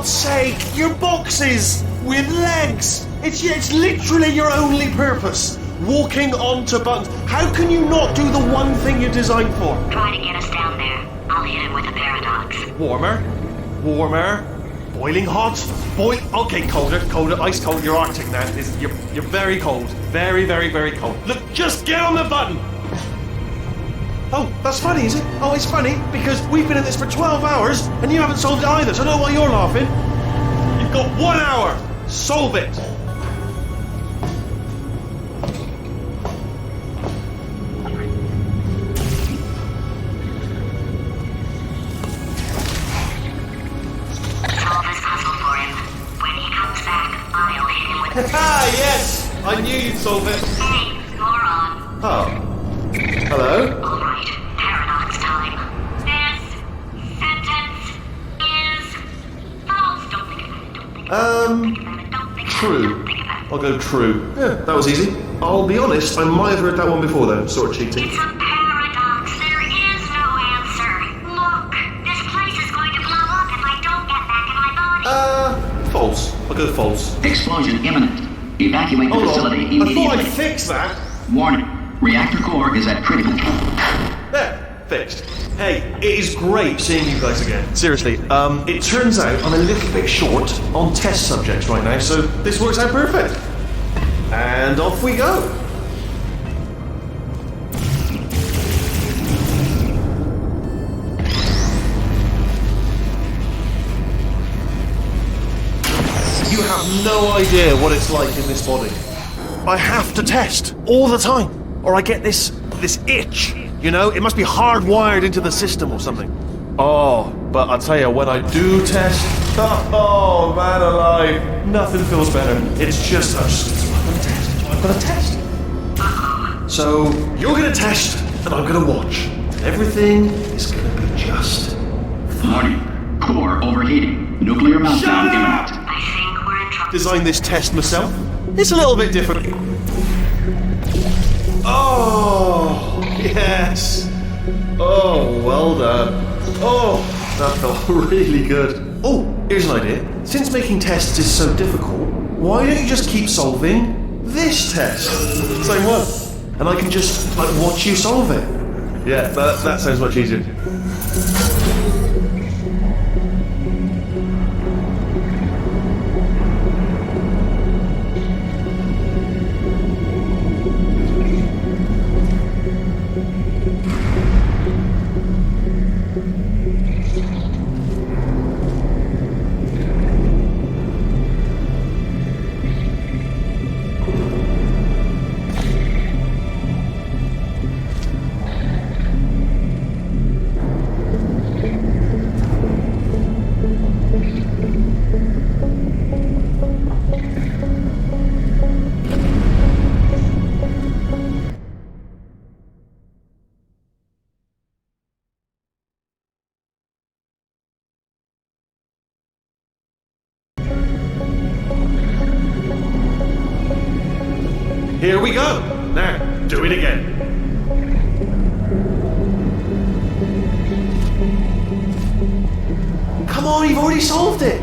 God's sake, your boxes with legs. It's literally your only purpose. Walking onto buttons. How can you not do the one thing you're designed for? Try to get us down there. I'll hit him with a paradox. Warmer. Boiling hot. Okay, colder, ice cold. You're Arctic now. You're very cold. Very, very, very cold. Look, just get on the button. Oh, that's funny, is it? Oh, it's funny because we've been at this for 12 hours and you haven't solved it either, so I don't know why you're laughing. You've got 1 hour. Solve it. Solve this puzzle for him. When he comes back, I'll hit him with... Ah, yes! I knew you'd solve it. Hey, moron. Oh. Hello? All right, paradox time. This sentence is false. Don't think about it. Don't think about it. Don't think True. about it. I'll go true. Yeah, that was easy. I'll be honest, I might have heard that one before though, sort of cheating. It's a paradox. There is no answer. Look, this place is going to blow up if I don't get back in my body. False. I'll go false. Explosion imminent. Evacuate the Hold facility on. I thought immediately. I'd fix that. Warning. Reactor core is at critical. There, fixed. Hey, it is great seeing you guys again. Seriously, it turns out I'm a little bit short on test subjects right now, so this works out perfect. And off we go. You have no idea what it's like in this body. I have to test all the time, or I get this itch. You know, it must be hardwired into the system or something. Oh, but I'll tell you, when I do test, oh man alive, nothing feels better. It's just, I'm gonna test. So you're gonna test, and I'm gonna watch. Everything is gonna be just. Warning. Core overheating. Nuclear meltdown Shut up! imminent. I think we're in trouble. Designed this test myself. It's a little bit different. Oh, yes. Oh, well done. Oh, that felt really good. Oh, here's an idea. Since making tests is so difficult, why don't you just keep solving this test? Same one. And I can just, watch you solve it. Yeah, that sounds much easier. Here we go. Now, do it again. Come on, you've already solved it.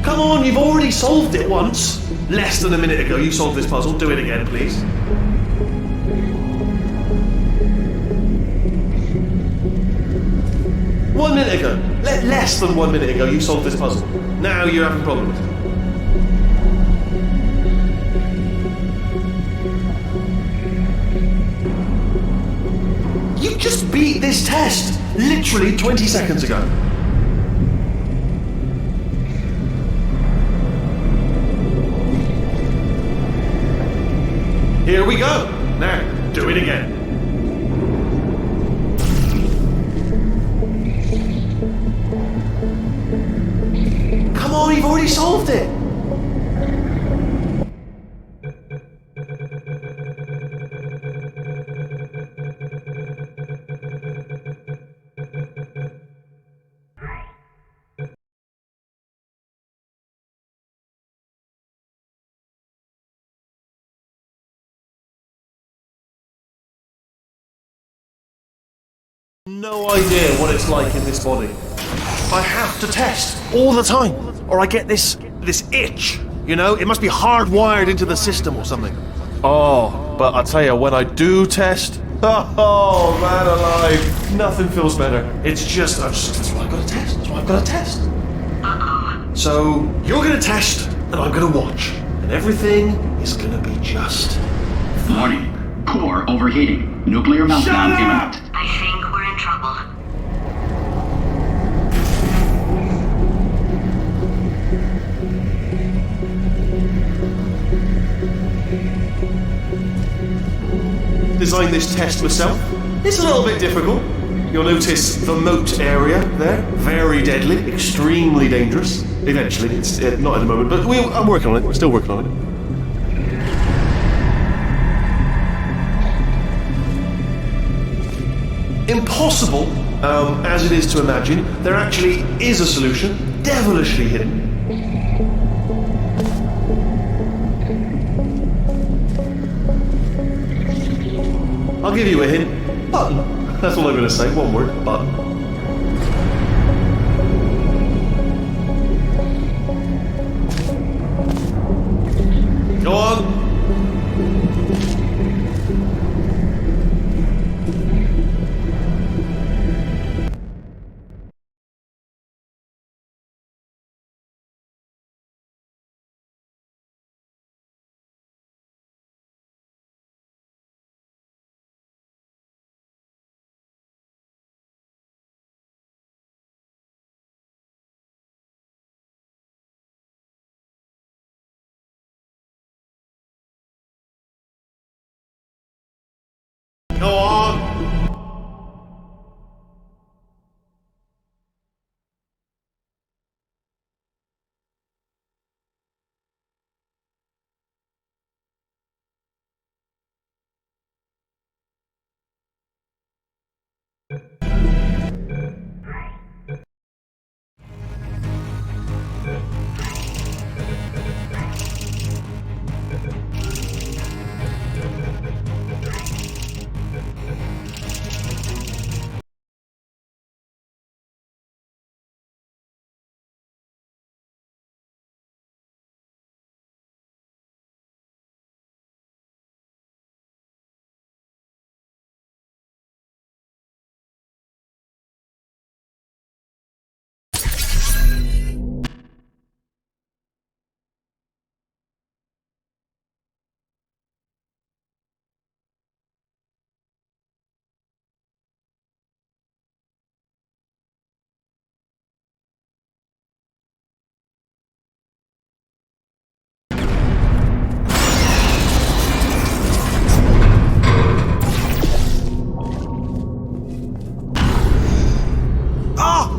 Come on, you've already solved it once. Less than a minute ago, you solved this puzzle. Do it again, please. One minute ago. Less than 1 minute ago, you solved this puzzle. Now you're having problems. You just beat this test literally 20 seconds ago. Here we go. Now, do it again. Come on, you've already solved it. No idea what it's like in this body. I have to test all the time, or I get this itch. You know, it must be hardwired into the system or something. Oh, but I tell you, when I do test, oh man alive, nothing feels better. It's just, that's what I've got to test. That's what I've got to test. So you're gonna test, and I'm gonna watch, and everything is gonna be just. Warning. Core overheating. Nuclear meltdown imminent. I think we're in trouble. Designed this test myself. It's a little bit difficult. You'll notice the moat area there. Very deadly, extremely dangerous. Eventually, it's not at the moment, but I'm working on it. We're still working on it. Impossible, as it is to imagine, there actually is a solution, devilishly hidden. I'll give you a hint. Button. That's all I'm going to say. One word. Button. Go on. Go on!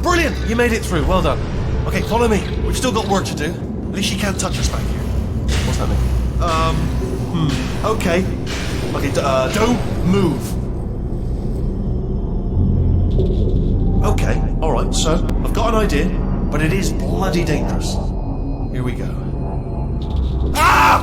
Brilliant! You made it through. Well done. Okay, follow me. We've still got work to do. At least you can't touch us back here. What's that mean? Okay. Okay, don't move. Okay, alright, so I've got an idea, but it is bloody dangerous. Here we go. Ah!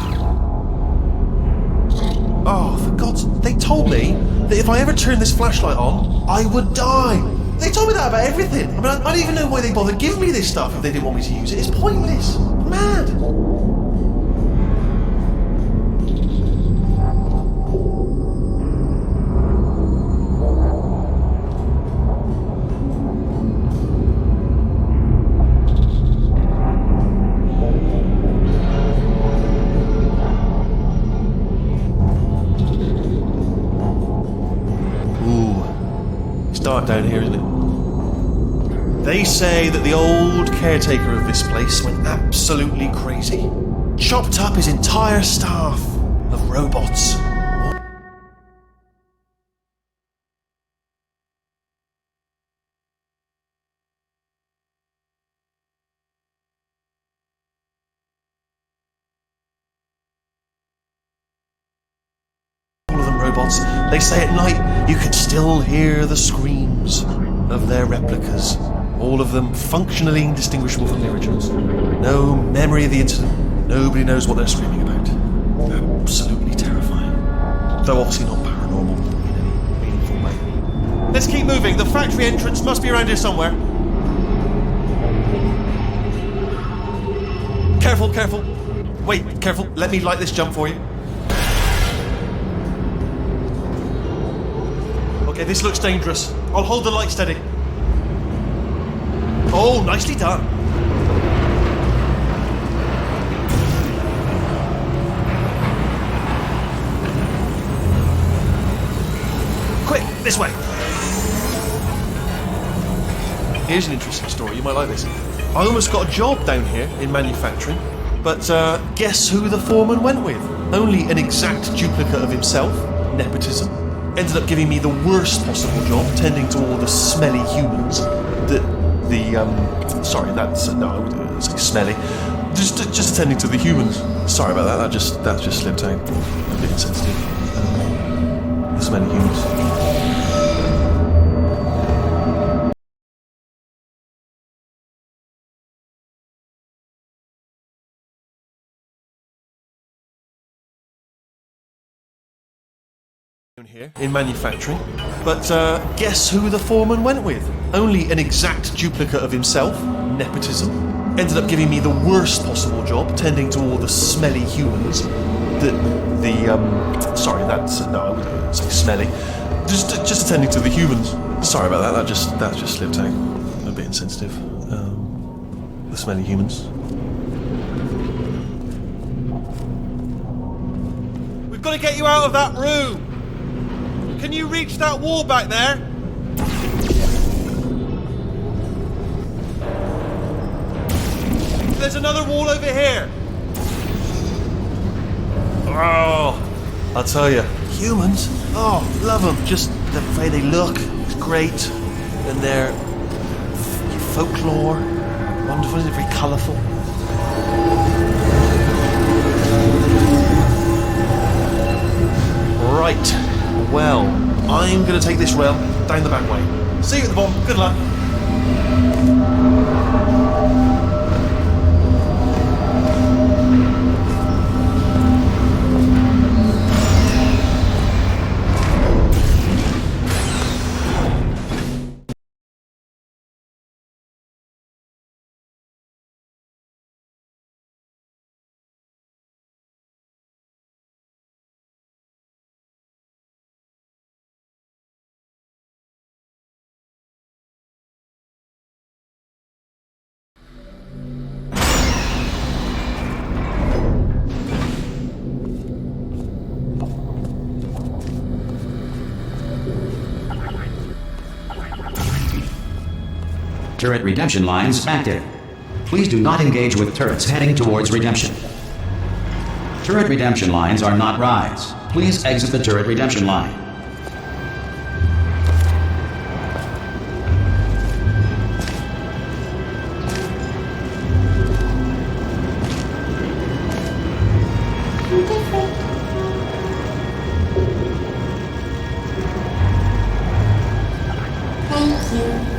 Oh, for God's sake, they told me that if I ever turned this flashlight on, I would die. They told me that about everything. I mean, I don't even know why they bothered giving me this stuff if they didn't want me to use it. It's pointless. Mad. Ooh. It's dark down here, isn't it? They say that the old caretaker of this place went absolutely crazy. Chopped up his entire staff of robots. All of them robots. They say at night you can still hear the screams of their replicas. All of them functionally indistinguishable from the originals. No memory of the incident. Nobody knows what they're screaming about. Absolutely terrifying. Though obviously not paranormal in any meaningful way. Let's keep moving. The factory entrance must be around here somewhere. Careful, careful. Wait, careful. Let me light this jump for you. Okay, this looks dangerous. I'll hold the light steady. Oh, nicely done. Quick, this way. Here's an interesting story. You might like this. I almost got a job down here in manufacturing, but guess who the foreman went with? Only an exact duplicate of himself. Nepotism. Ended up giving me the worst possible job, tending to all the smelly humans. Sorry, that's no, I wouldn't say smelly. Just attending to the humans. Sorry about that. That just slipped out. A bit insensitive. The smelly humans. Here in manufacturing, but guess who the foreman went with? Only an exact duplicate of himself. Nepotism. Ended up giving me the worst possible job, tending to all the smelly humans. Sorry, that's no, I wouldn't say smelly. Just attending to the humans. Sorry about that. That just slipped out. A bit insensitive. The smelly humans. We've got to get you out of that room. Can you reach that wall back there? There's another wall over here. Oh, I'll tell you, humans, oh, love them. Just the way they look, it's great. And their folklore, wonderful, isn't it? Very colourful. Right. Well, I'm going to take this rail down the back way. See you at the bottom. Good luck. Turret redemption lines active. Please do not engage with turrets heading towards redemption. Turret redemption lines are not rides. Please exit the turret redemption line. Thank you.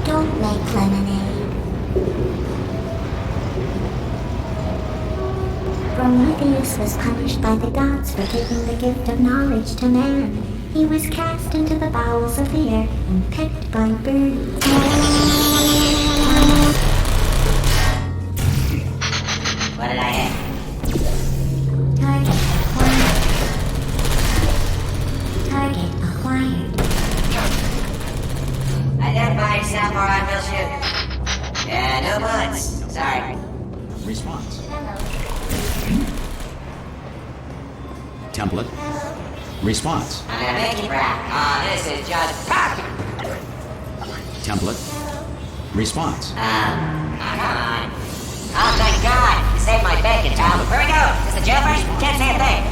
Don't make lemonade. Prometheus was punished by the gods for giving the gift of knowledge to man. He was cast into the bowels of the earth and picked by birds. What did I hit? Target acquired. Identify yourself or I will shoot. Yeah, no bullets. Sorry. Response. Template. Response. I'm gonna make you proud. Oh, this is just perfect. Template. Response. Come on. Oh, thank God. You saved my bacon, Tom. Where we go? Is the jailbird? Can't say a thing.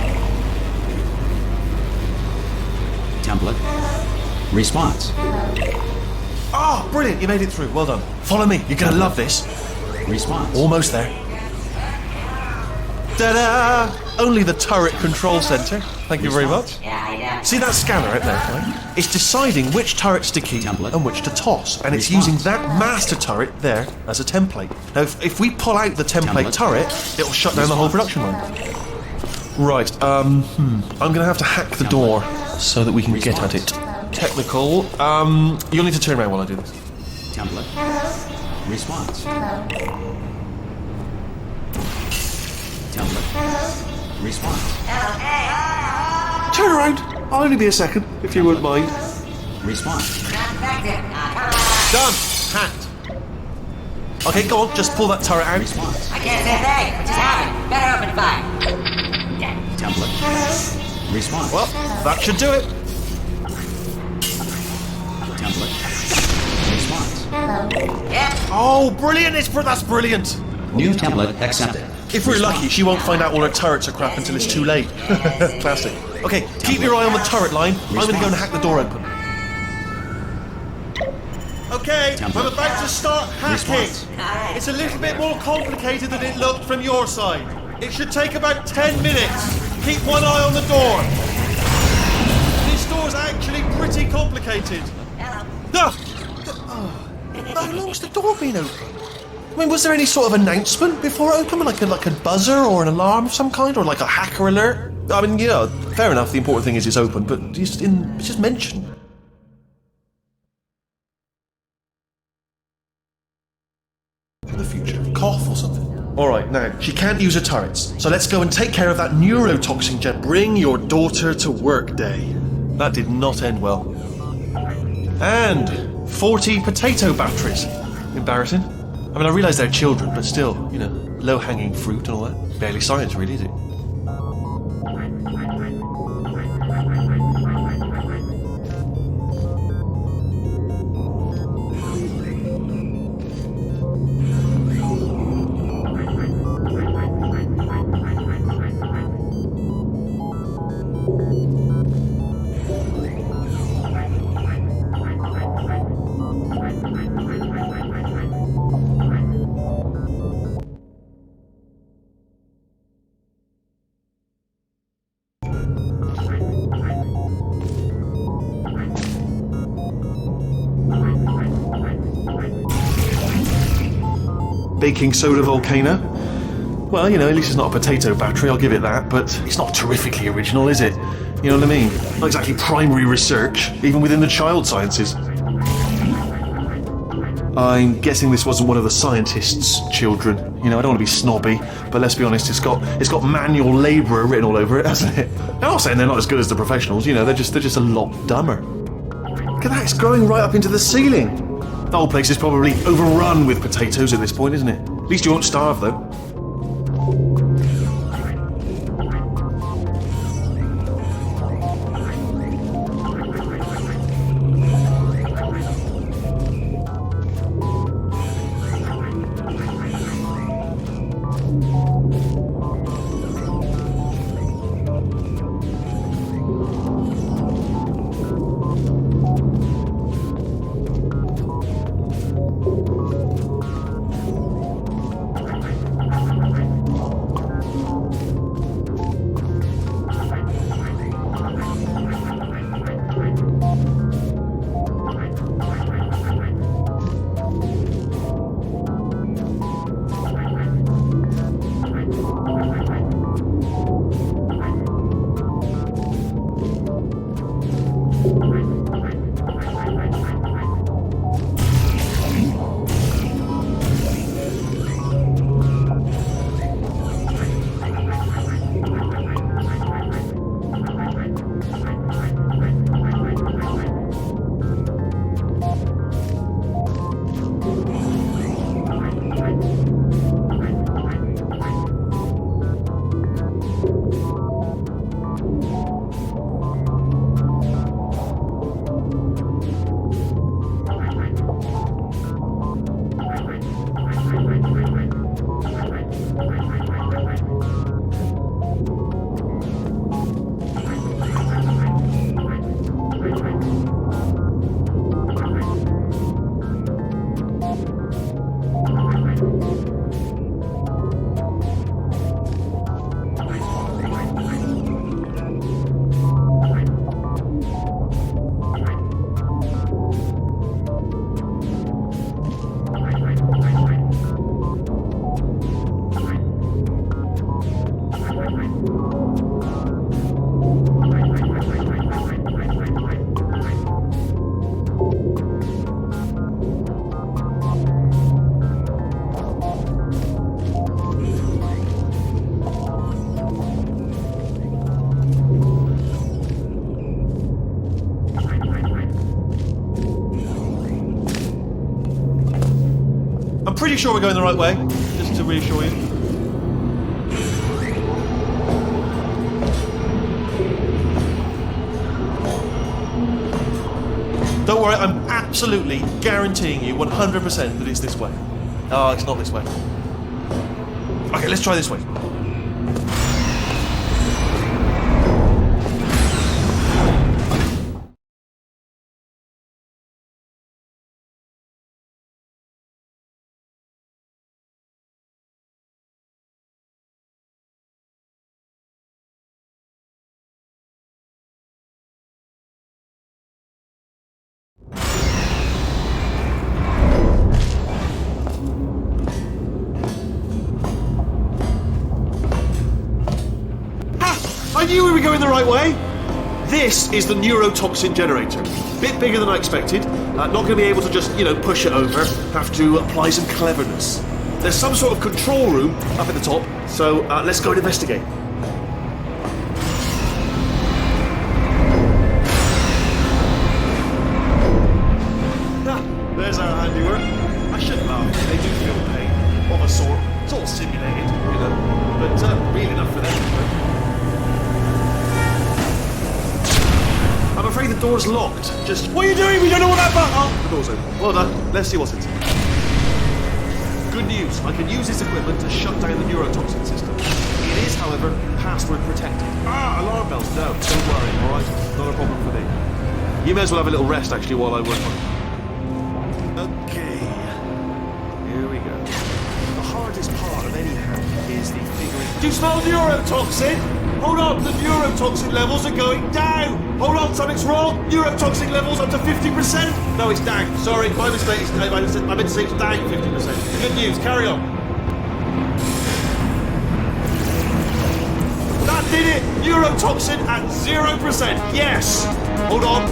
Template. Response. Oh, brilliant. You made it through. Well done. Follow me. You're going to love this. Response. Almost there. Ta-da! Only the turret control center. Thank you very much. See that scanner out there, right? It's deciding which turrets to keep Template. and which to toss, and it's Response. using that master turret there as a template. Now, if we pull out the template Template. turret, it'll shut down the whole production line. Right, I'm gonna have to hack the door so that we can get at it. Technical, you'll need to turn around while I do this. Template. Response. Template. Response. Turn around! I'll only be a second, if you wouldn't mind. Response. Done! Hacked. Okay, go on, just pull that turret out. Response. I can't say a thing. What just happened? Better open fire. Template. Response. Well, that should do it. Template. Response. Yep. Oh, brilliant! That's brilliant! New template accepted. If we're lucky, she won't find out all her turrets are crap until it's too late. Classic. Okay, keep your eye on the turret line. I'm gonna go and hack the door open. Okay, I'm Template. about to start hacking. Response. It's a little bit more complicated than it looked from your side. It should take about 10 minutes. Keep one eye on the door. This door's actually pretty complicated. Ah! How long's the door been open? I mean, was there any sort of announcement before it opened? Like a buzzer or an alarm of some kind? Or like a hacker alert? I mean, yeah, fair enough, the important thing is it's open, but it's just mentioned. For the future. Cough or something. Alright, now, she can't use her turrets, so let's go and take care of that neurotoxin jet. Bring your daughter to work day. That did not end well. And 40 potato batteries. Embarrassing. I mean, I realise they're children, but still, you know, low-hanging fruit and all that. Barely science, really, is it? Baking soda volcano. Well, you know, at least it's not a potato battery, I'll give it that, but it's not terrifically original, is it? You know what I mean? Not exactly primary research, even within the child sciences. I'm guessing this wasn't one of the scientists' children. You know, I don't want to be snobby, but let's be honest, it's got manual labourer written all over it, hasn't it? I'm not saying they're not as good as the professionals, you know, they're just a lot dumber. Look at that, it's growing right up into the ceiling. The whole place is probably overrun with potatoes at this point, isn't it? At least you won't starve, though. pretty sure we're going the right way, just to reassure you. Don't worry, I'm absolutely guaranteeing you 100% that it's this way. Oh, it's not this way. Okay, let's try this way. I knew we were going the right way! This is the neurotoxin generator. Bit bigger than I expected. Not going to be able to just, push it over. Have to apply some cleverness. There's some sort of control room up at the top, so let's go and investigate. There's our handiwork. I shouldn't laugh. They do feel pain, of a sort. It's all simulated, but real enough for them. I'm afraid the door's locked. Just, what are you doing? We don't know what that button. Oh, the door's open. Well done. Let's see what's inside. Good news. I can use this equipment to shut down the neurotoxin system. It is, however, password protected. Alarm bells. No, don't worry. All right, not a problem for me. You may as well have a little rest actually while I work on it. Okay. Here we go. The hardest part of any hack is the figuring. Do you smell neurotoxin? Hold on, the neurotoxin levels are going down! Hold on, something's wrong! Neurotoxin levels up to 50%! No, it's down. Sorry, my mistake. I meant to say it's down 50%. Good news, carry on. That did it! Neurotoxin at 0%! Yes! Hold on.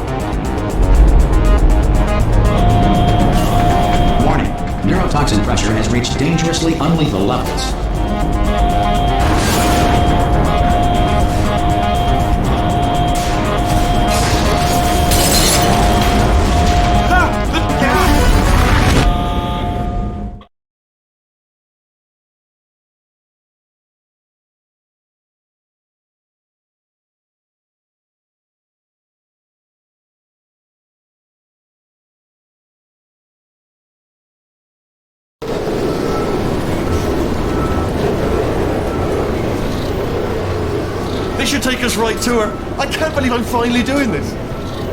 Warning. Neurotoxin pressure has reached dangerously unlethal levels. This should take us right to her. I can't believe I'm finally doing this.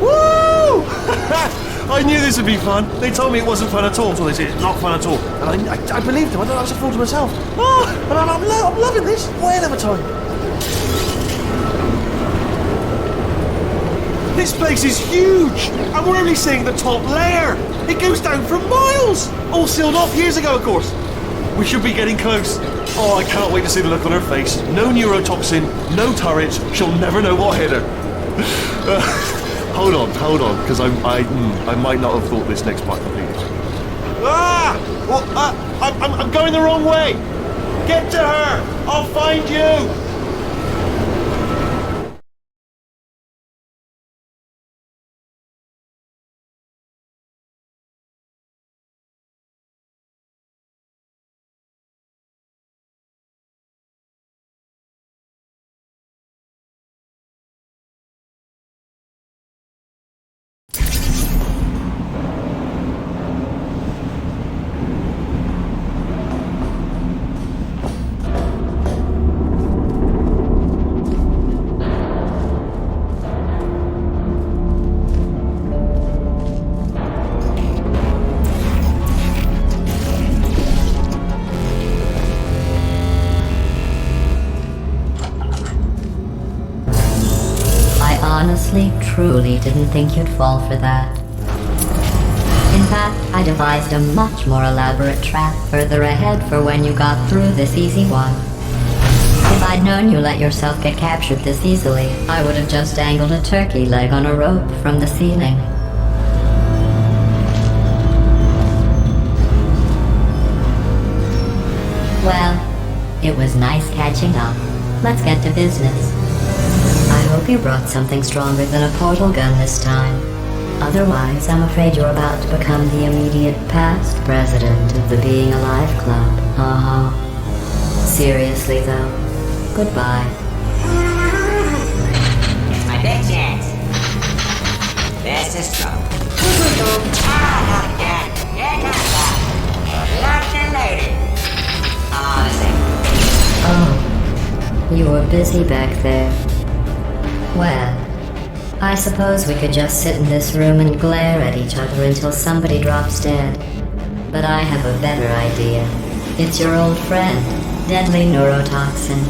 Woo! I knew this would be fun. They told me it wasn't fun at all, so they said it's not fun at all. And I believed them. I thought I was a fool to myself. Oh, and I'm loving this. Whale of a time. This place is huge, and we're only seeing the top layer. It goes down for miles. All sealed off years ago, of course. We should be getting close. Oh, I can't wait to see the look on her face. No neurotoxin, no turret. She'll never know what hit her. Hold on, because I might not have thought this next part completely. I'm going the wrong way. Get to her. I'll find you. Honestly, truly didn't think you'd fall for that. In fact, I devised a much more elaborate trap further ahead for when you got through this easy one. If I'd known you let yourself get captured this easily, I would have just dangled a turkey leg on a rope from the ceiling. Well, it was nice catching up. Let's get to business. I hope you brought something stronger than a portal gun this time. Otherwise, I'm afraid you're about to become the immediate past president of the Being Alive Club. Seriously, though, goodbye. It's my big chance. This is trouble. Not again. Here comes that. Locked and loaded. Oh, you were busy back there. Well, I suppose we could just sit in this room and glare at each other until somebody drops dead. But I have a better idea. It's your old friend, deadly neurotoxin.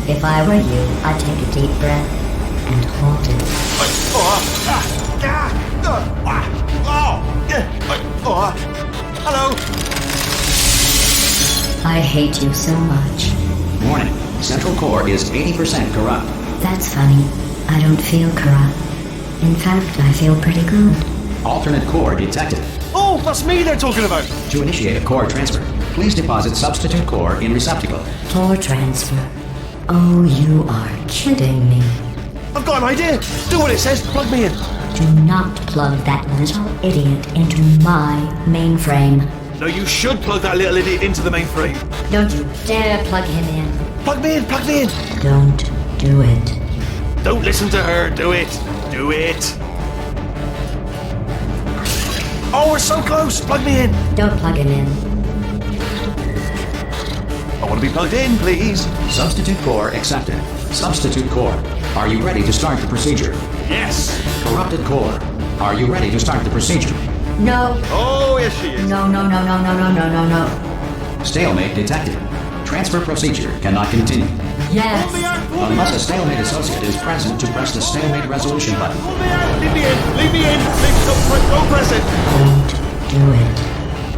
If I were you, I'd take a deep breath and hold it. Hello. I hate you so much. Warning. Central core is 80% corrupt. That's funny. I don't feel corrupt. In fact, I feel pretty good. Alternate core detected. Oh, that's me they're talking about. To initiate a core transfer, please deposit substitute core in receptacle. Core transfer. Oh, you are kidding me. I've got an idea. Do what it says. Plug me in. Do not plug that little idiot into my mainframe. No, you should plug that little idiot into the mainframe. Don't you dare plug him in. Plug me in. Plug me in. Don't do it. Don't listen to her. Do it. Do it. Oh, we're so close. Plug me in. Don't plug him in. I want to be plugged in, please. Substitute core accepted. Substitute core, are you ready to start the procedure? Yes. Corrupted core, are you ready to start the procedure? No. Oh, yes, she is. No. Stalemate detected. Transfer procedure cannot continue. Yes. Unless a stalemate associate is present to press the stalemate resolution button. Leave me in. Leave me in. Don't press it. Don't do it.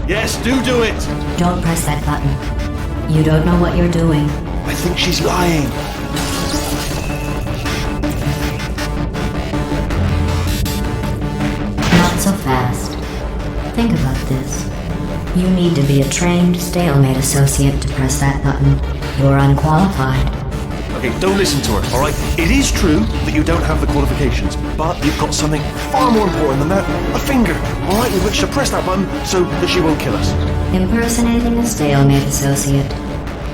Yes, do it. Don't press that button. You don't know what you're doing. I think she's lying. Not so fast. Think about this. You need to be a trained stalemate associate to press that button. You're unqualified. Okay, don't listen to her, alright? It is true that you don't have the qualifications, but you've got something far more important than that. A finger, alright, with which to press that button so that she won't kill us. Impersonating a stalemate associate.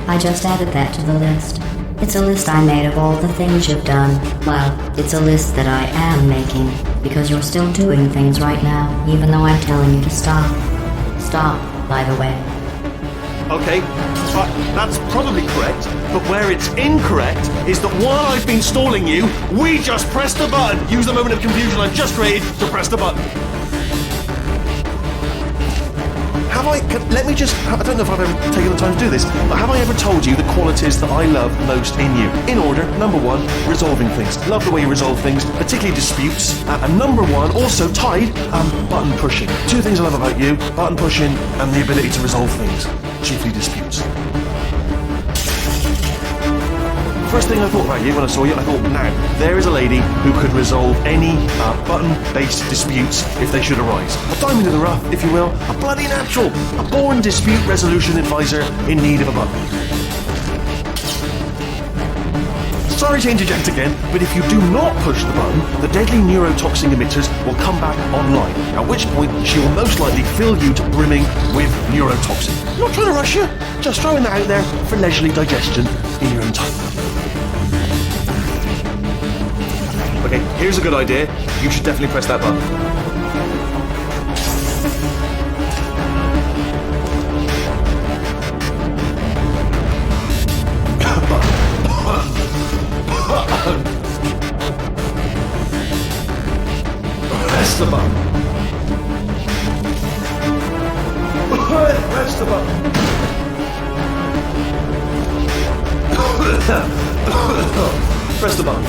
I just added that to the list. It's a list I made of all the things you've done. Well, it's a list that I am making, because you're still doing things right now, even though I'm telling you to stop. Stop, by the way. Okay, but that's probably correct, but where it's incorrect is that while I've been stalling you, we just pressed the button. Use the moment of confusion I've just created to press the button. Let me just, I don't know if I've ever taken the time to do this, but have I ever told you the qualities that I love most in you? In order, number one, resolving things. Love the way you resolve things, particularly disputes. And number one, also tied, button pushing. Two things I love about you, button pushing and the ability to resolve things, chiefly disputes. First thing I thought about you when I saw you, I thought, now, there is a lady who could resolve any button-based disputes if they should arise. A diamond in the rough, if you will, a bloody natural, a born dispute resolution advisor in need of a button. Sorry to interject again, but if you do not push the button, the deadly neurotoxin emitters will come back online, at which point she will most likely fill you to brimming with neurotoxin. I'm not trying to rush you, just throwing that out there for leisurely digestion in your own time. Okay, here's a good idea. You should definitely press that button. Press the button. Press the button. Press the button.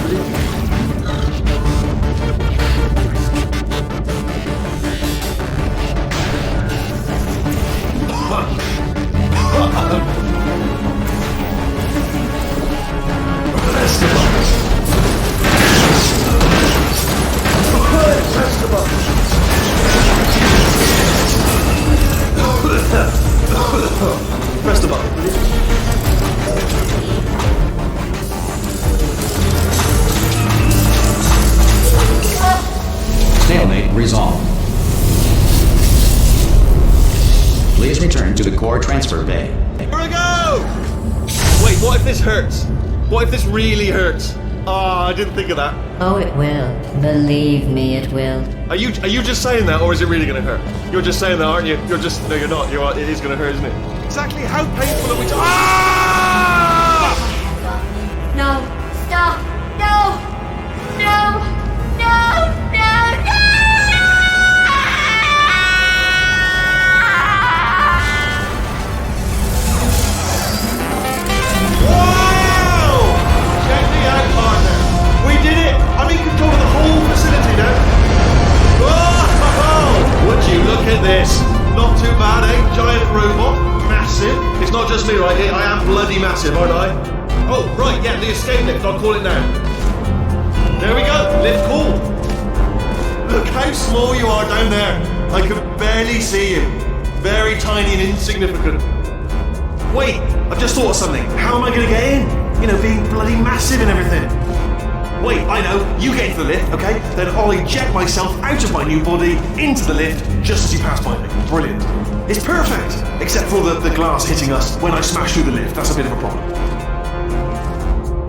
Press the button. Press the button. Press the button. Please return to the core transfer bay. Here we go! Wait, what if this hurts? What if this really hurts? Ah, I didn't think of that. Oh, it will. Believe me, it will. Are you just saying that, or is it really going to hurt? You're just saying that, aren't you? You're just... No, you're not. It is going to hurt, isn't it? Exactly how painful are we Ah! No! Stop! No! No! No! No! No! Wow! Check me out, partner. We did it! I'm in control of the whole facility now. Whoa! Would you look at this? Not too bad, eh? Giant robot. Massive. It's not just me, right? I am bloody massive, aren't I? Oh, right, yeah, the escape lift. I'll call it now. There we go. Lift cool. Look how small you are down there. I can barely see you. Very tiny and insignificant. Wait, I've just thought of something. How am I going to get in? You know, being bloody massive and everything. Wait, I know. You get into the lift, okay? Then I'll eject myself out of my new body into the lift just as you pass by me. Brilliant. It's perfect, except for the glass hitting us when I smash through the lift. That's a bit of a problem.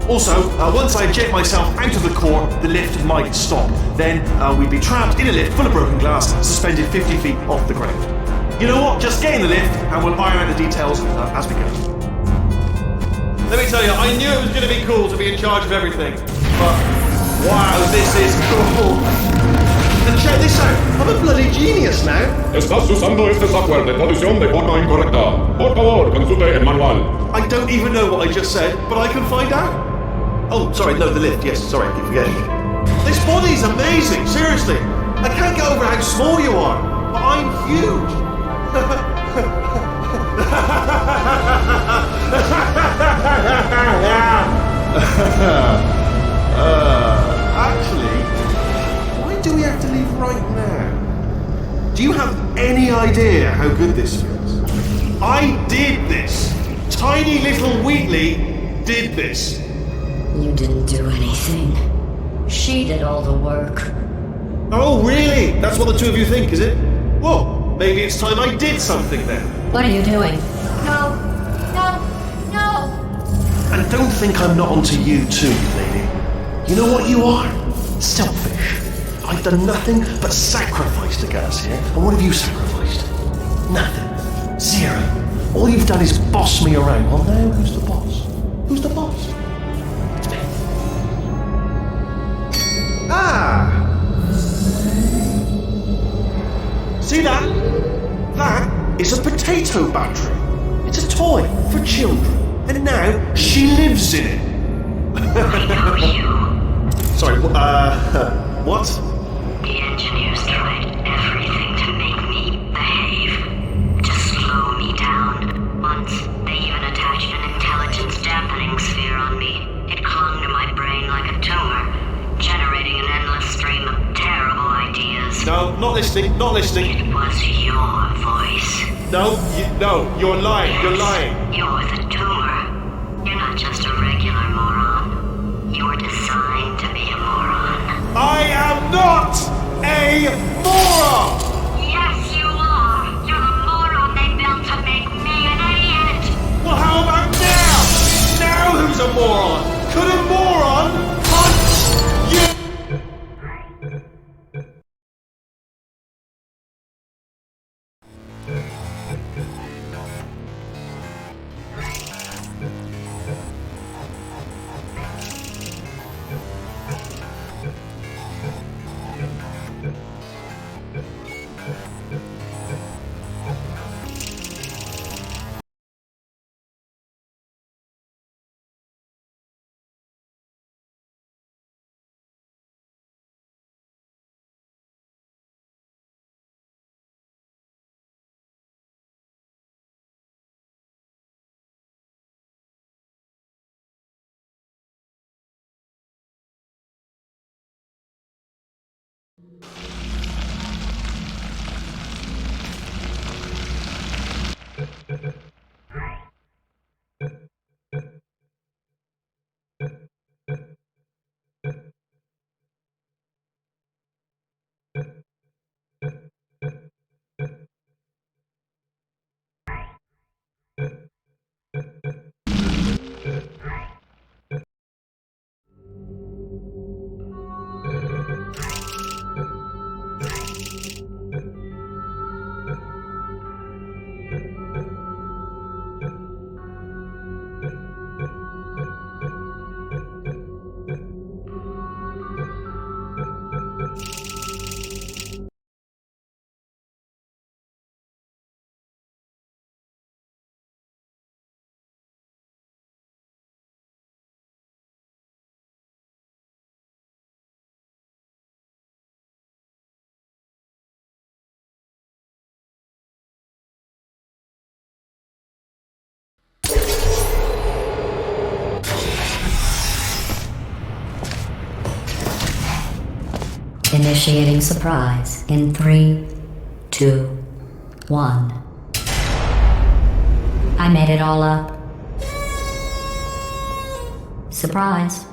Also, once I eject myself out of the core, the lift might stop. Then we'd be trapped in a lift full of broken glass, suspended 50 feet off the ground. You know what? Just get in the lift and we'll iron out the details as we go. Let me tell you, I knew it was going to be cool to be in charge of everything. But, wow, this is cool. And check this out, I'm a bloody genius now. Estás usando este software de traducción de forma incorrecta. Por favor, consulte el manual. I don't even know what I just said, but I can find out. Oh, sorry, no, the lift, yes, sorry, I keep forgetting. This body's amazing, seriously. I can't get over how small you are, but I'm huge. Actually, why do we have to leave right now? Do you have any idea how good this feels? I did this. Tiny little Wheatley did this. You didn't do anything. She did all the work. Oh, really? That's what the two of you think, is it? Well, maybe it's time I did something then. What are you doing? No! No! No! And don't think I'm not onto you too, lady. You know what you are? Selfish. I've done nothing but sacrifice to get us here. And what have you sacrificed? Nothing. Zero. All you've done is boss me around. Well, now who's the boss? Who's the boss? It's me. Ah! See that? That is a potato battery. It's a toy for children. And now she lives in it. Sorry, what? The engineers tried everything to make me behave, to slow me down. Once, they even attached an intelligence dampening sphere on me. It clung to my brain like a tumor, generating an endless stream of terrible ideas. No, not listening, not listening. It was your voice. No, you're lying, you're lying. You're the tumor. You're not just a regular moron. You're designed to be a moron. I am not a moron! Yes, you are. You're the moron they built to make me an idiot. Well, how about now? Now who's a moron? Could a moron punch you? Initiating surprise in 3, 2, 1. I made it all up. Surprise.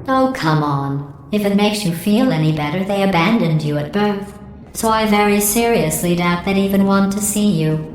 Oh, come on. If it makes you feel any better, they abandoned you at birth. So I very seriously doubt they'd even want to see you.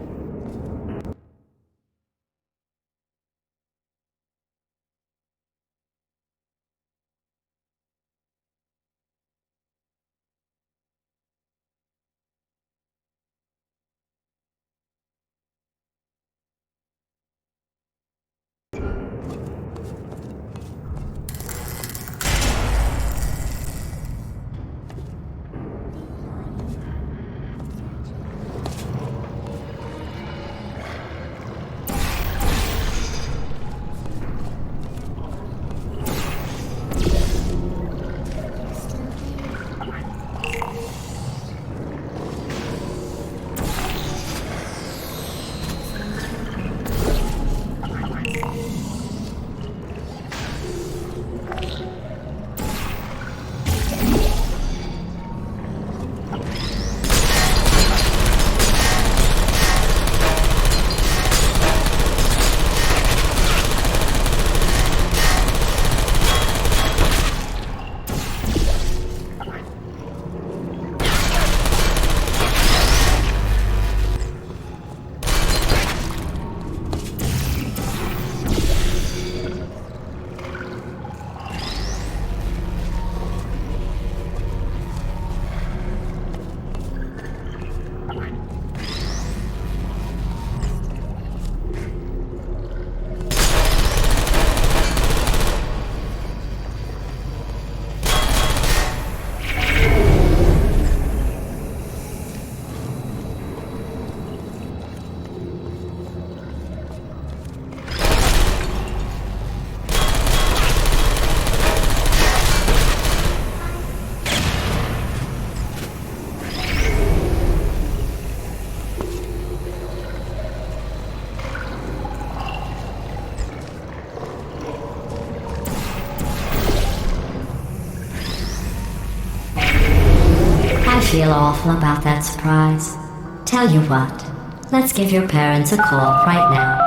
I feel awful about that surprise. Tell you what, let's give your parents a call right now.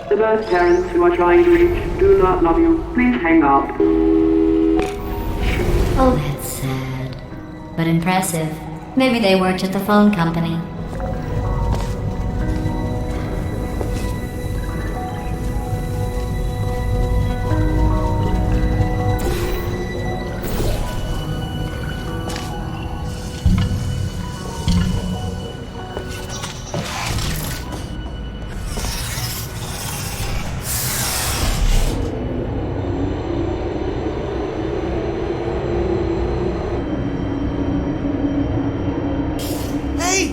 The birth parents you are trying to reach do not love you. Please hang up. Oh, that's sad. But impressive. Maybe they worked at the phone company.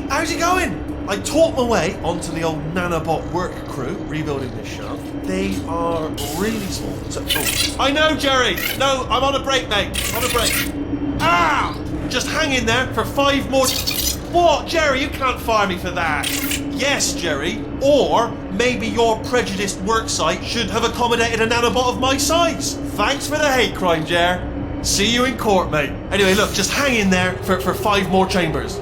How's it going? I taught my way onto the old nanobot work crew rebuilding this shaft. They are really small. So, I know, Jerry! No, I'm on a break, mate. On a break. Ah! Just hang in there for 5 more... What? Jerry, you can't fire me for that. Yes, Jerry. Or maybe your prejudiced work site should have accommodated a nanobot of my size. Thanks for the hate crime, Jer. See you in court, mate. Anyway, look, just hang in there for 5 more chambers.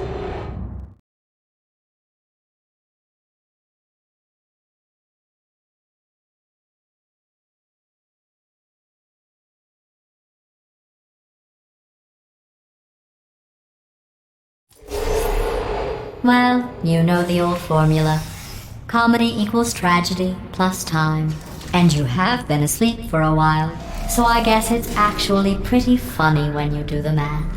Well, you know the old formula. Comedy equals tragedy plus time. And you have been asleep for a while, so I guess it's actually pretty funny when you do the math.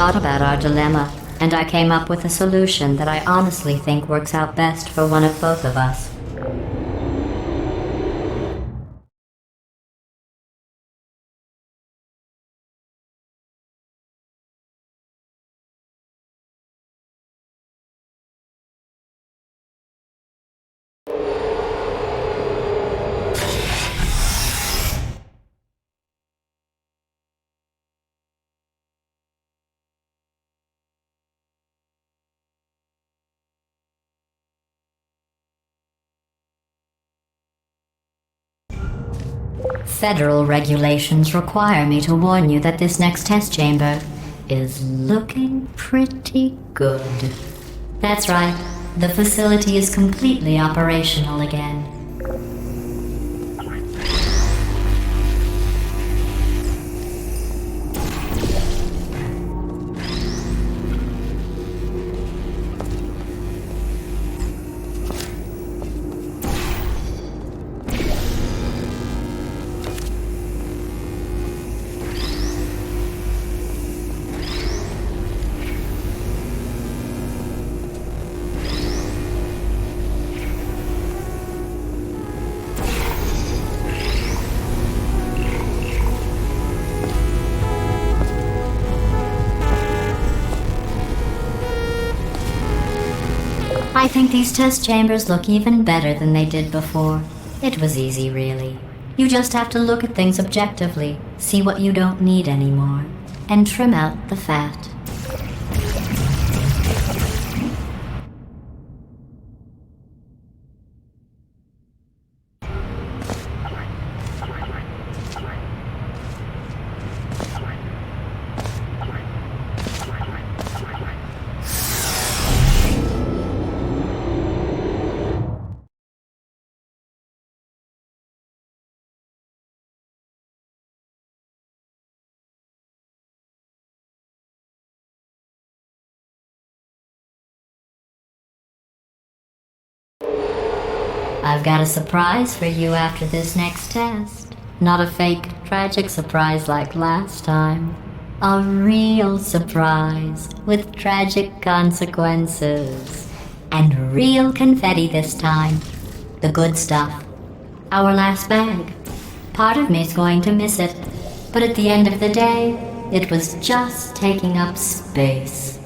thought about our dilemma, and I came up with a solution that I honestly think works out best for one of both of us. Federal regulations require me to warn you that this next test chamber is looking pretty good. That's right, the facility is completely operational again. I think these test chambers look even better than they did before. It was easy, really. You just have to look at things objectively, see what you don't need anymore, and trim out the fat. I've got a surprise for you after this next test. Not a fake, tragic surprise like last time. A real surprise with tragic consequences. And real confetti this time. The good stuff. Our last bag. Part of me's going to miss it, but at the end of the day, it was just taking up space.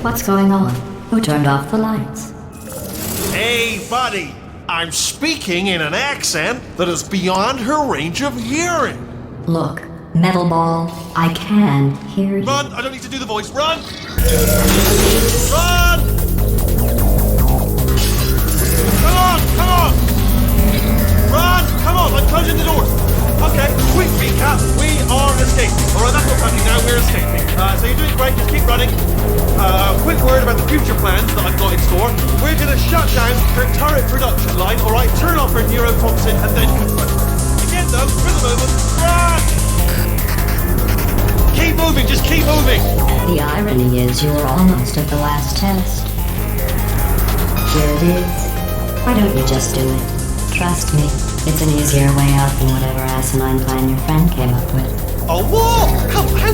What's going on? Who turned off the lights? Hey, buddy! I'm speaking in an accent that is beyond her range of hearing. Look, Metal Ball, I can hear you. Run! I don't need to do the voice. Run! Run! Come on! Come on! Run! Come on! I'm closing the doors. Okay, quick recap. We are escaping. Alright, that's what's happening now. We're escaping. So you're doing great. Just keep running. Quick word about the future plans that I've got in store. We're going to shut down her turret production line, alright? Turn off her neurotoxin and then confront her. Again, though, for the moment, run! Keep moving, just keep moving! The irony is you were almost at the last test. Here it is. Why don't you just do it? Trust me, it's an easier way out than whatever asinine plan your friend came up with. Oh, what? Come on, how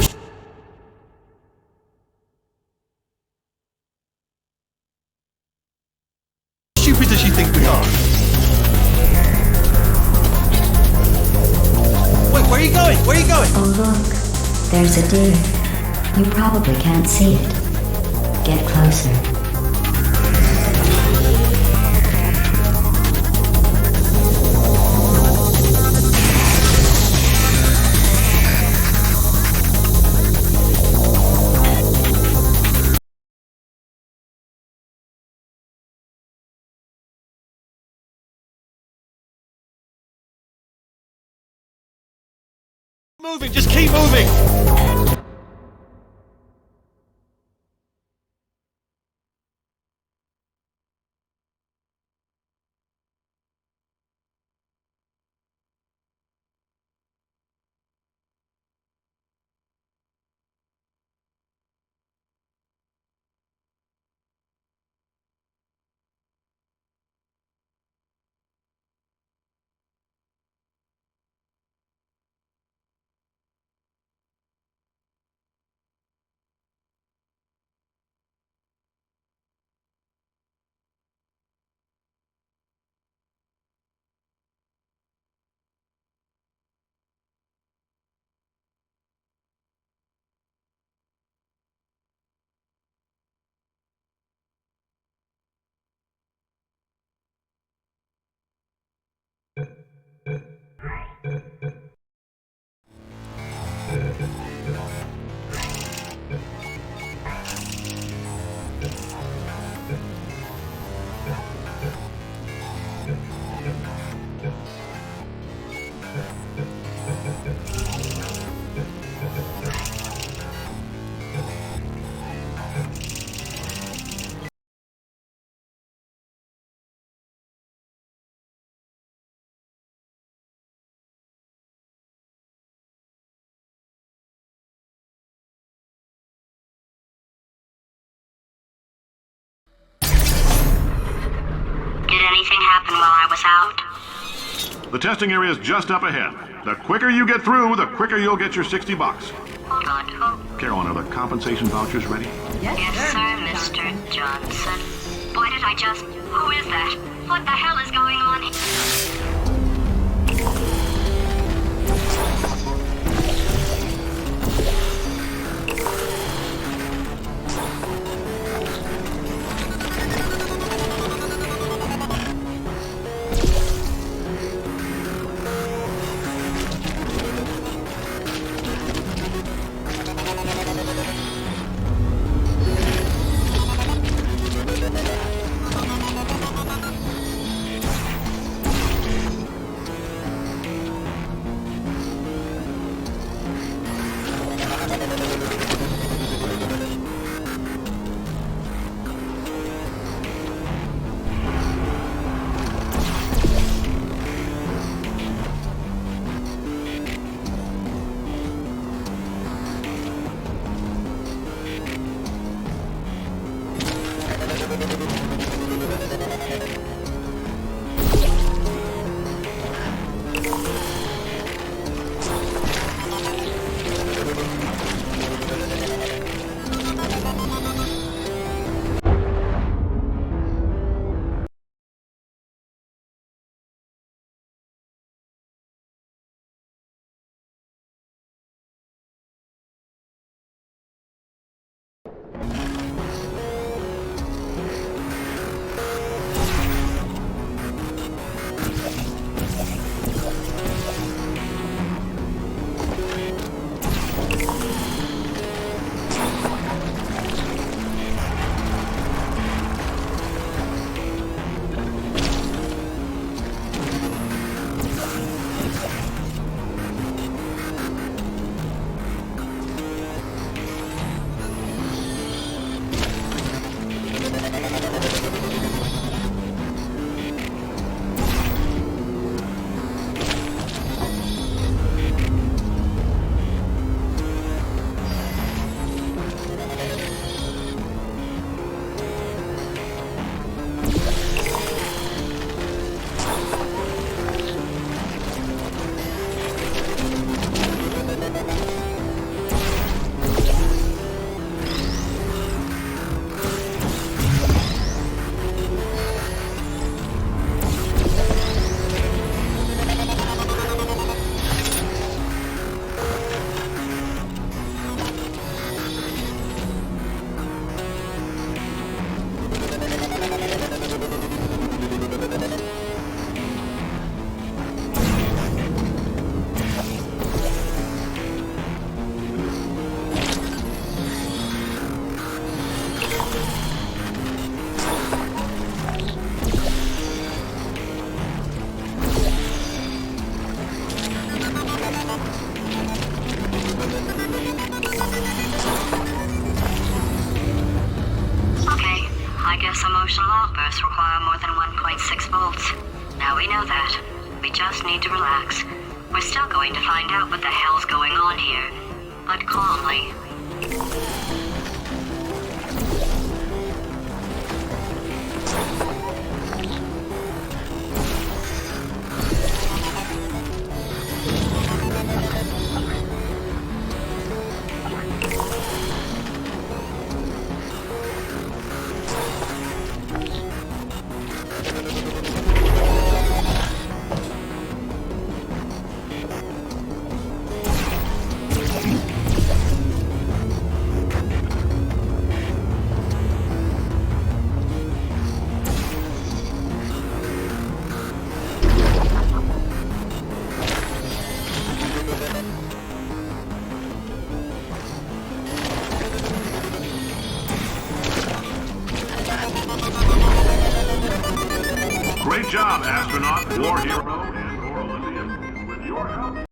stupid does she think we are? Wait, where are you going? Where are you going? Oh look, there's a deer. You probably can't see it. Get closer. Moving, just keep moving! happen while I was out? The testing area is just up ahead. The quicker you get through, the quicker you'll get your $60. Hold on. Carolyn, are the compensation vouchers ready? Yes, sir, Mr. Johnson. Why did I just... Who is that? What the hell is going on here? Emotional outbursts require more than 1.6 volts. Now we know that. We just need to relax. We're still going to find out what the hell's going on here, but calmly. Great job, astronaut, war hero, and or Olympian. With your help...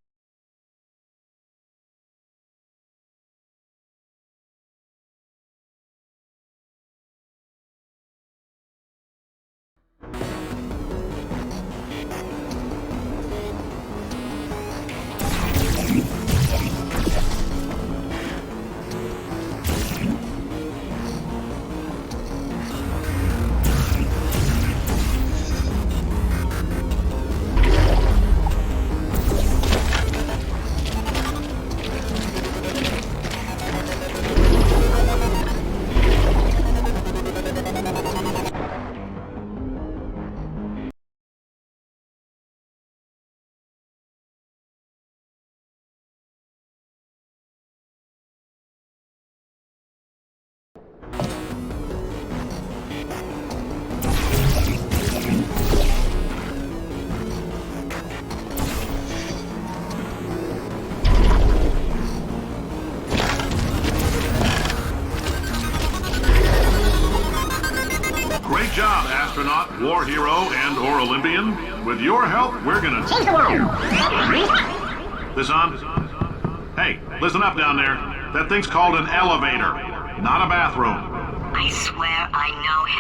Great job, astronaut, war hero, and/or Olympian. With your help, we're gonna change the world. This on? Hey, listen up down there. That thing's called an elevator, not a bathroom. I swear I know him.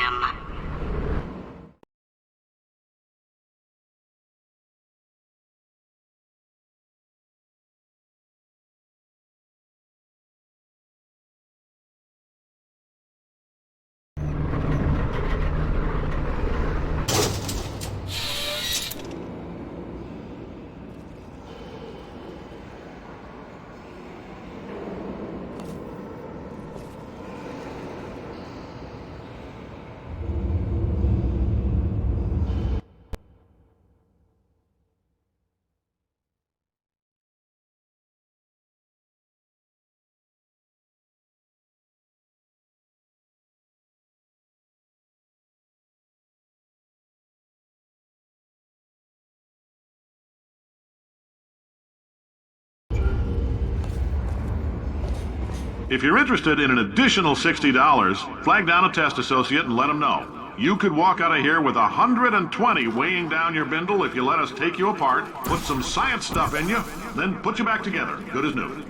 If you're interested in an additional $60, flag down a test associate and let them know. You could walk out of here with 120 weighing down your bindle if you let us take you apart, put some science stuff in you, then put you back together, good as new.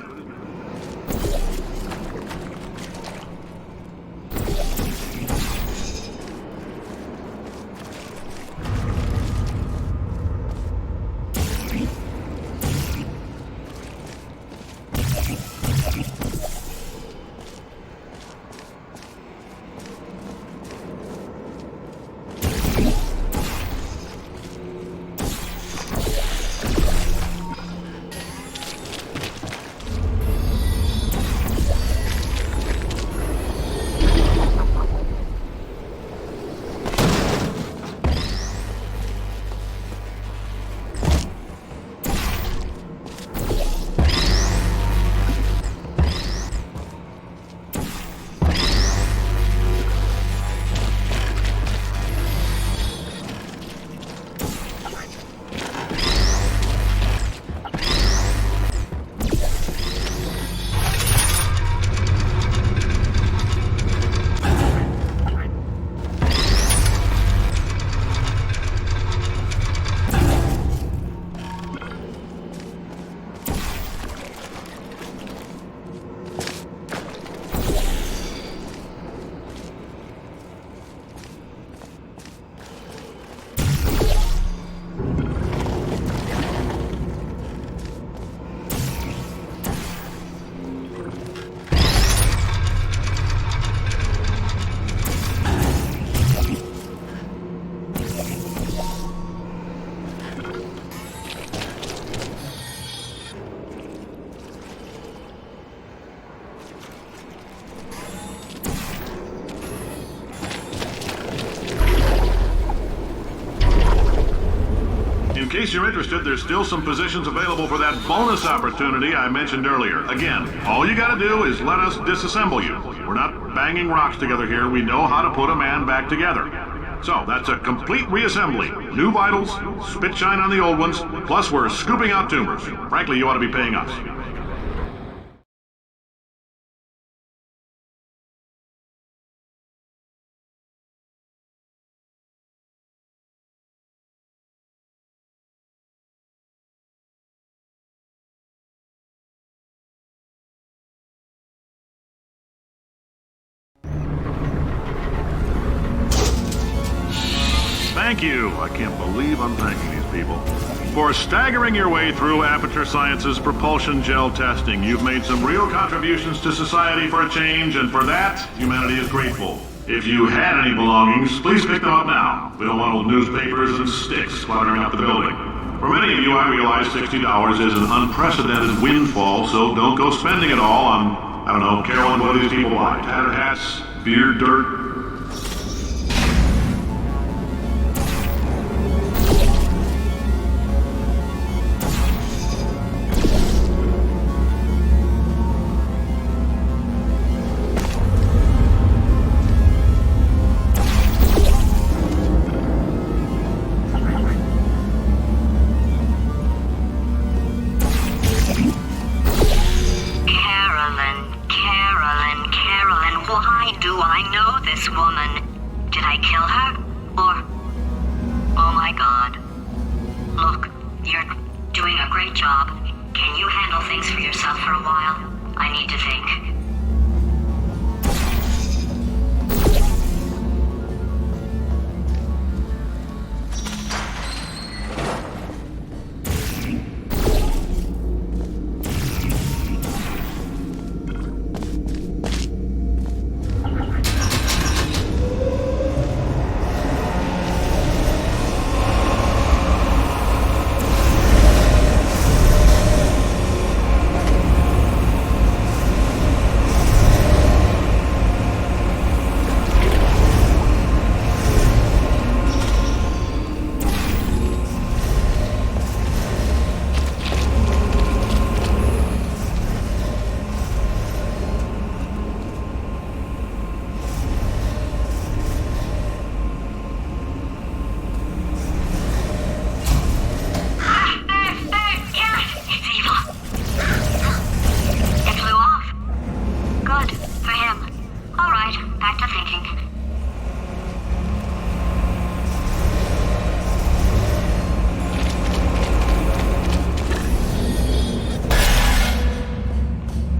In case you're interested, there's still some positions available for that bonus opportunity I mentioned earlier. Again, all you gotta do is let us disassemble you. We're not banging rocks together here. We know how to put a man back together. So, that's a complete reassembly. New vitals, spit shine on the old ones, plus we're scooping out tumors. Frankly, you ought to be paying us. Thank you. I can't believe I'm thanking these people. For staggering your way through Aperture Science's propulsion gel testing, you've made some real contributions to society for a change, and for that, humanity is grateful. If you had any belongings, please pick them up now. We don't want old newspapers and sticks cluttering up the building. For many of you, I realize $60 is an unprecedented windfall, so don't go spending it all on, I don't know, Carolyn, what do these people buy? Tattered hats? Beer dirt? Did I kill her? Or... Oh my god. Look, you're doing a great job. Can you handle things for yourself for a while? I need to think.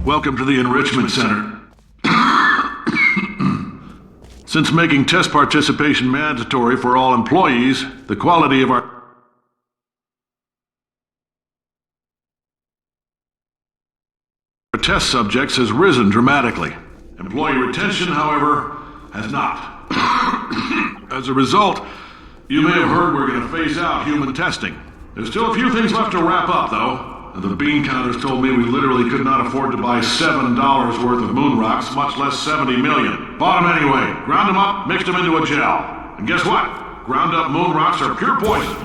Welcome to the Enrichment Center. Since making test participation mandatory for all employees, the quality of our test subjects has risen dramatically. Employee retention, however, has not. As a result, you may have heard we're going to phase out human testing. There's still a few things left to wrap up, though. The bean counters told me we literally could not afford to buy $7 worth of moon rocks, much less 70 million. Bought them anyway, ground them up, mixed them into a gel. And guess what? Ground up moon rocks are pure poison.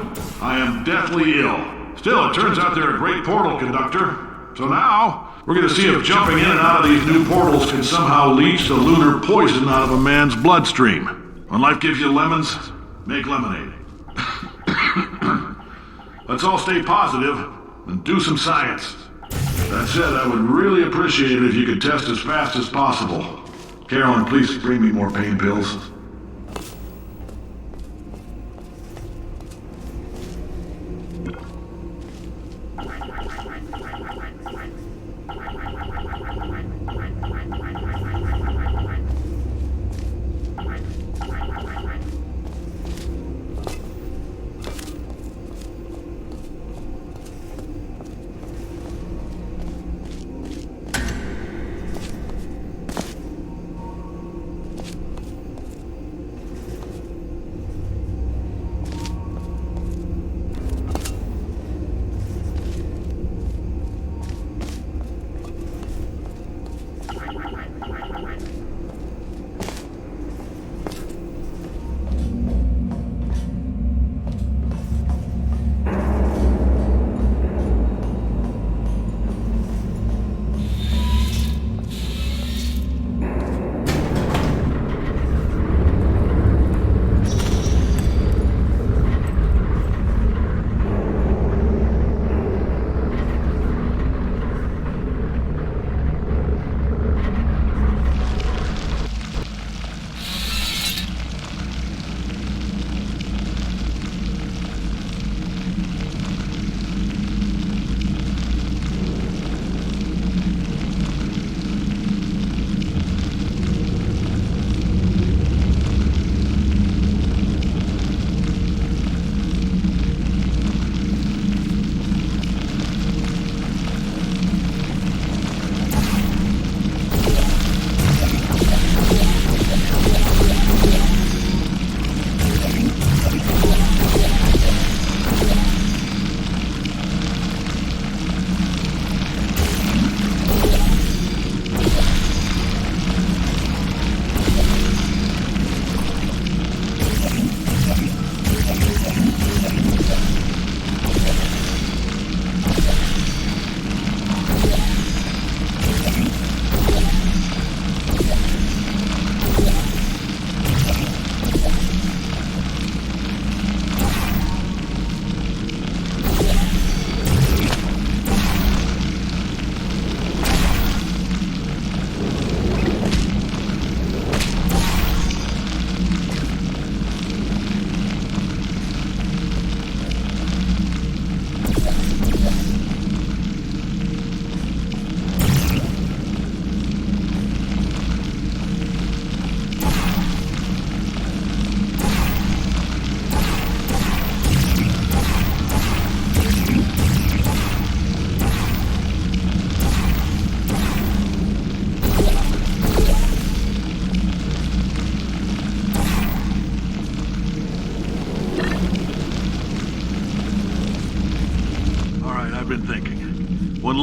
I am deathly ill. Still, it turns out they're a great portal conductor. So now, we're going to see if jumping in and out of these new portals can somehow leach the lunar poison out of a man's bloodstream. When life gives you lemons, make lemonade. Let's all stay positive and do some science. That said, I would really appreciate it if you could test as fast as possible. Carolyn, please bring me more pain pills.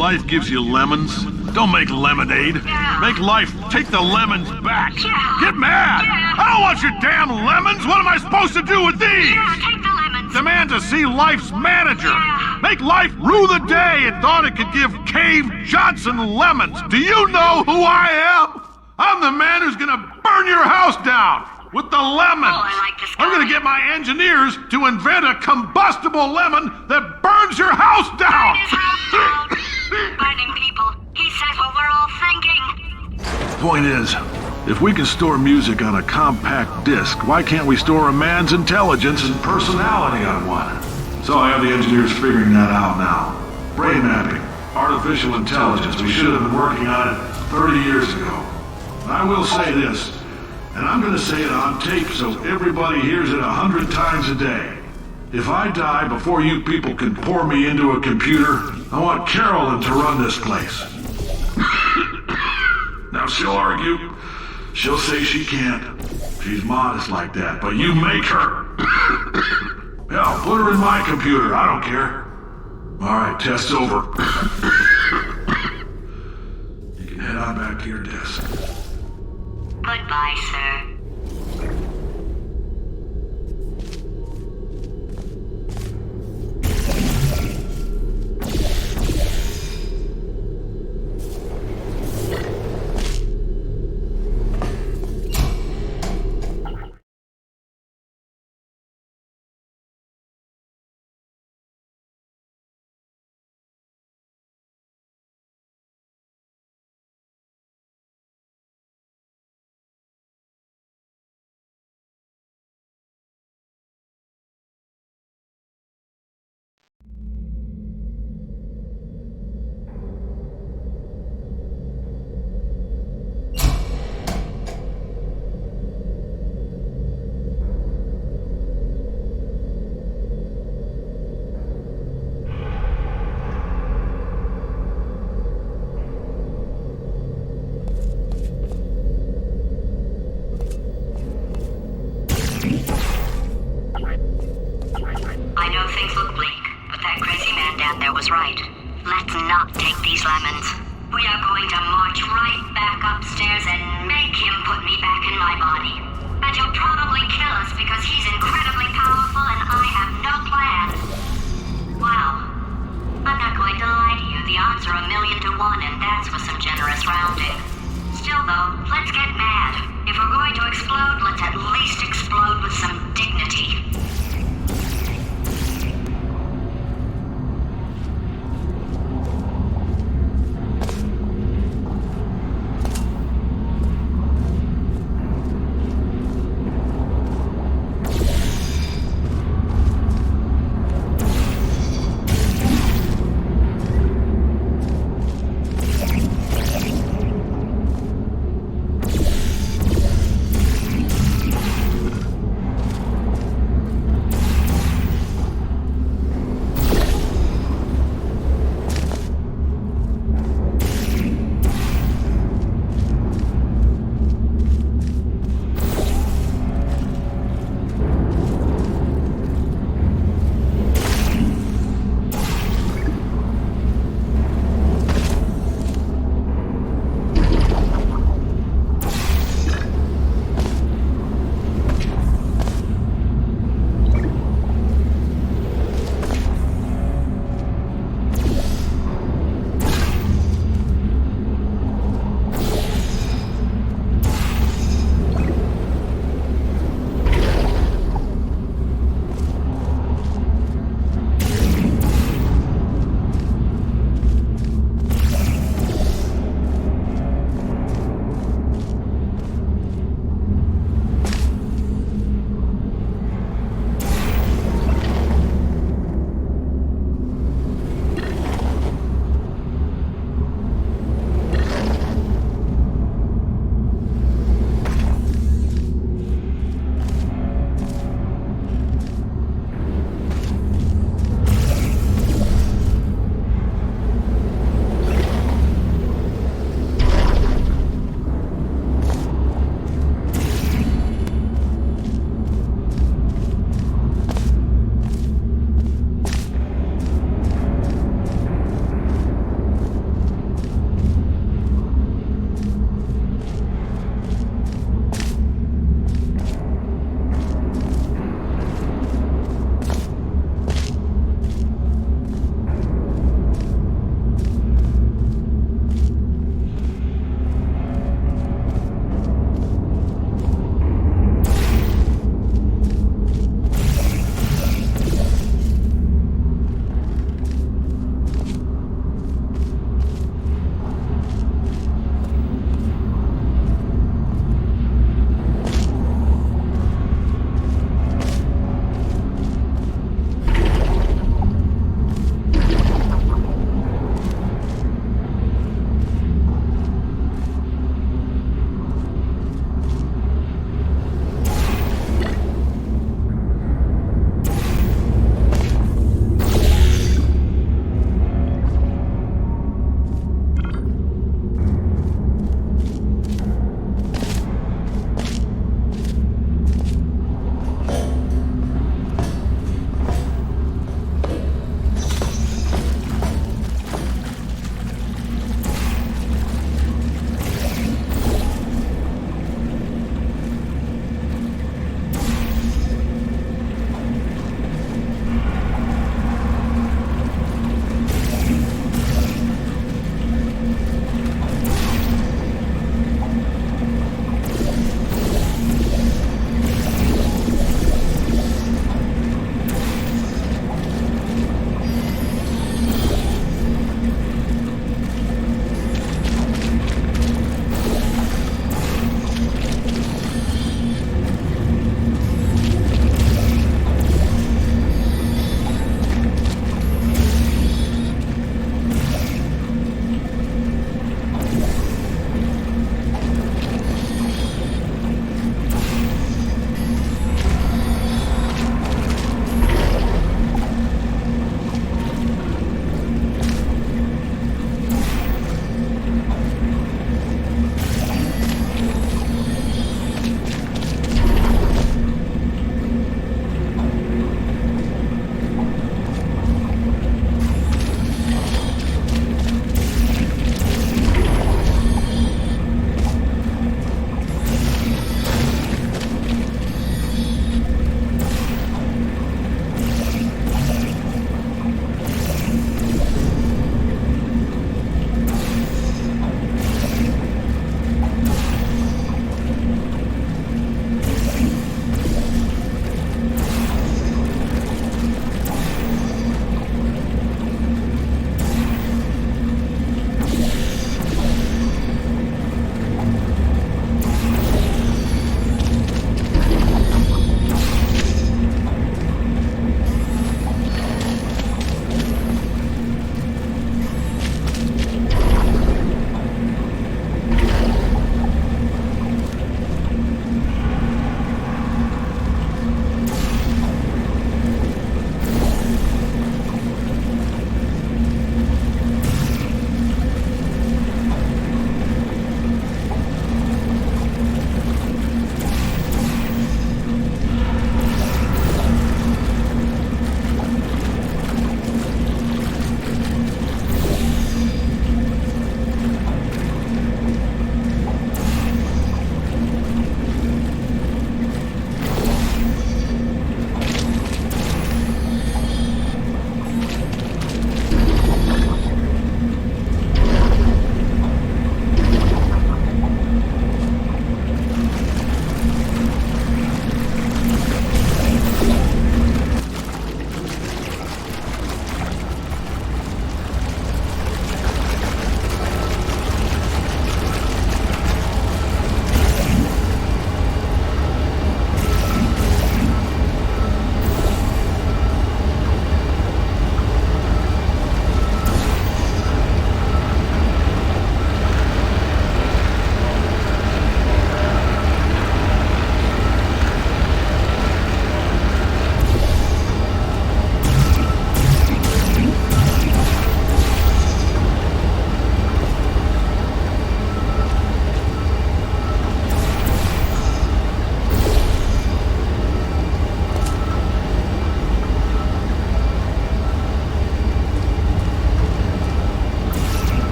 life gives you lemons? Don't make lemonade. Make life take the lemons back. Get mad! I don't want your damn lemons! What am I supposed to do with these? Take the lemons. Demand to see life's manager. Make life rue the day it thought it could give Cave Johnson lemons. Do you know who I am? I'm the man who's gonna burn your house down with the lemons. Oh, I like this guy. I'm gonna get my engineers to invent a combustible lemon that burns your house down. His house down. Burning people. He says what we're all thinking. Point is, if we can store music on a compact disc, why can't we store a man's intelligence and personality on one? So I have the engineers figuring that out now. Brain mapping, artificial intelligence. We should have been working on it 30 years ago. I will say this, and I'm going to say it on tape so everybody hears it 100 times a day. If I die before you people can pour me into a computer, I want Carolyn to run this place. Now she'll argue. She'll say she can't. She's modest like that, but you make her. Hell, put her in my computer. I don't care. All right, test's over. You can head on back to your desk. Goodbye, sir.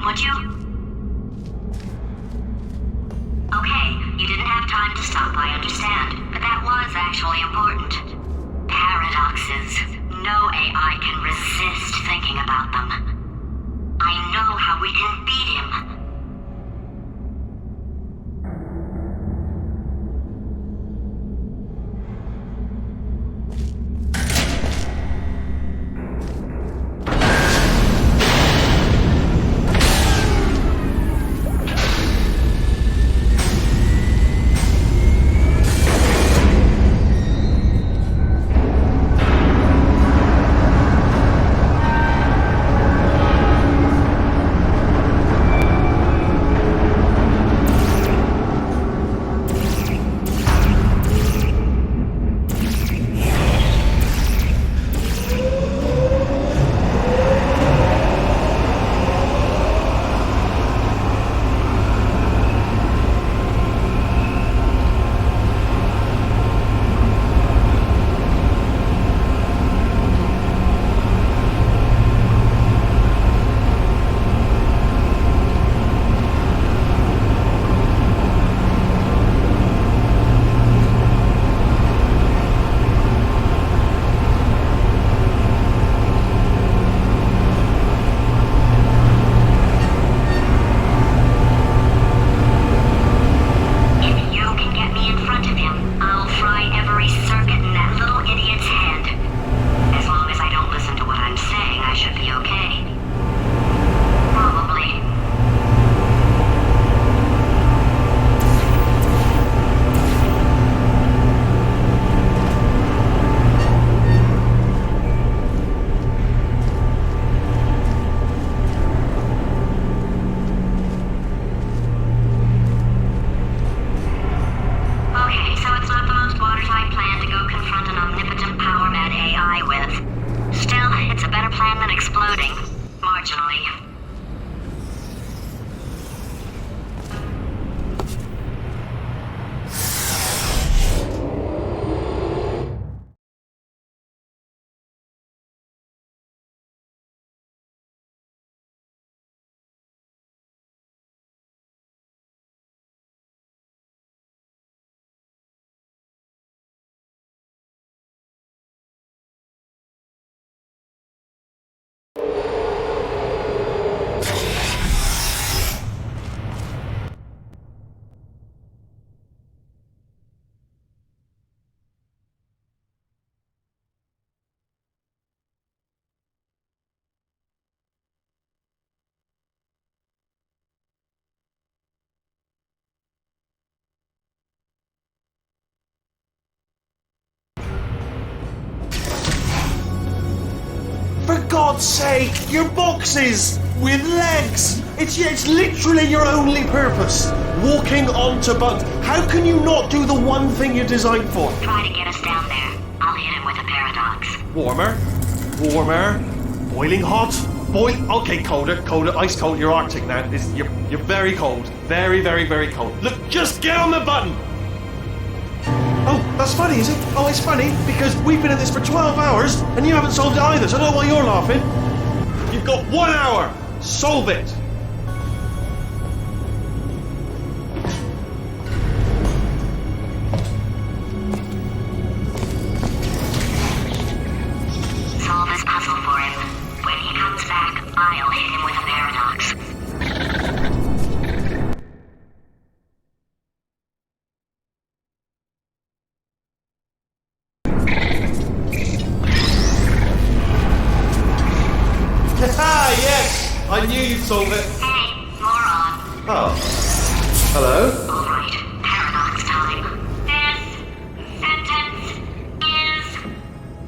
would you? Okay, you didn't have time to stop, I understand. But that was actually important. Paradoxes. No AI can resist thinking about them. I know how we can beat him. For God's sake, your boxes with legs! It's literally your only purpose. Walking onto buttons. How can you not do the one thing you're designed for? Try to get us down there. I'll hit him with a paradox. Warmer. Boiling hot. Okay, colder. Ice cold. You're Arctic now. You're very cold. Very, very, very cold. Look, just get on the button! Oh, that's funny, is it? Oh, it's funny, because we've been at this for 12 hours, and you haven't solved it either, so I don't know why you're laughing. You've got 1 hour! Solve it! Solve this puzzle for him. When he comes back, I'll hit him with a paradox. Yes! I knew you'd solve it. Hey, moron. Oh. Hello? Alright, paradox time. This sentence is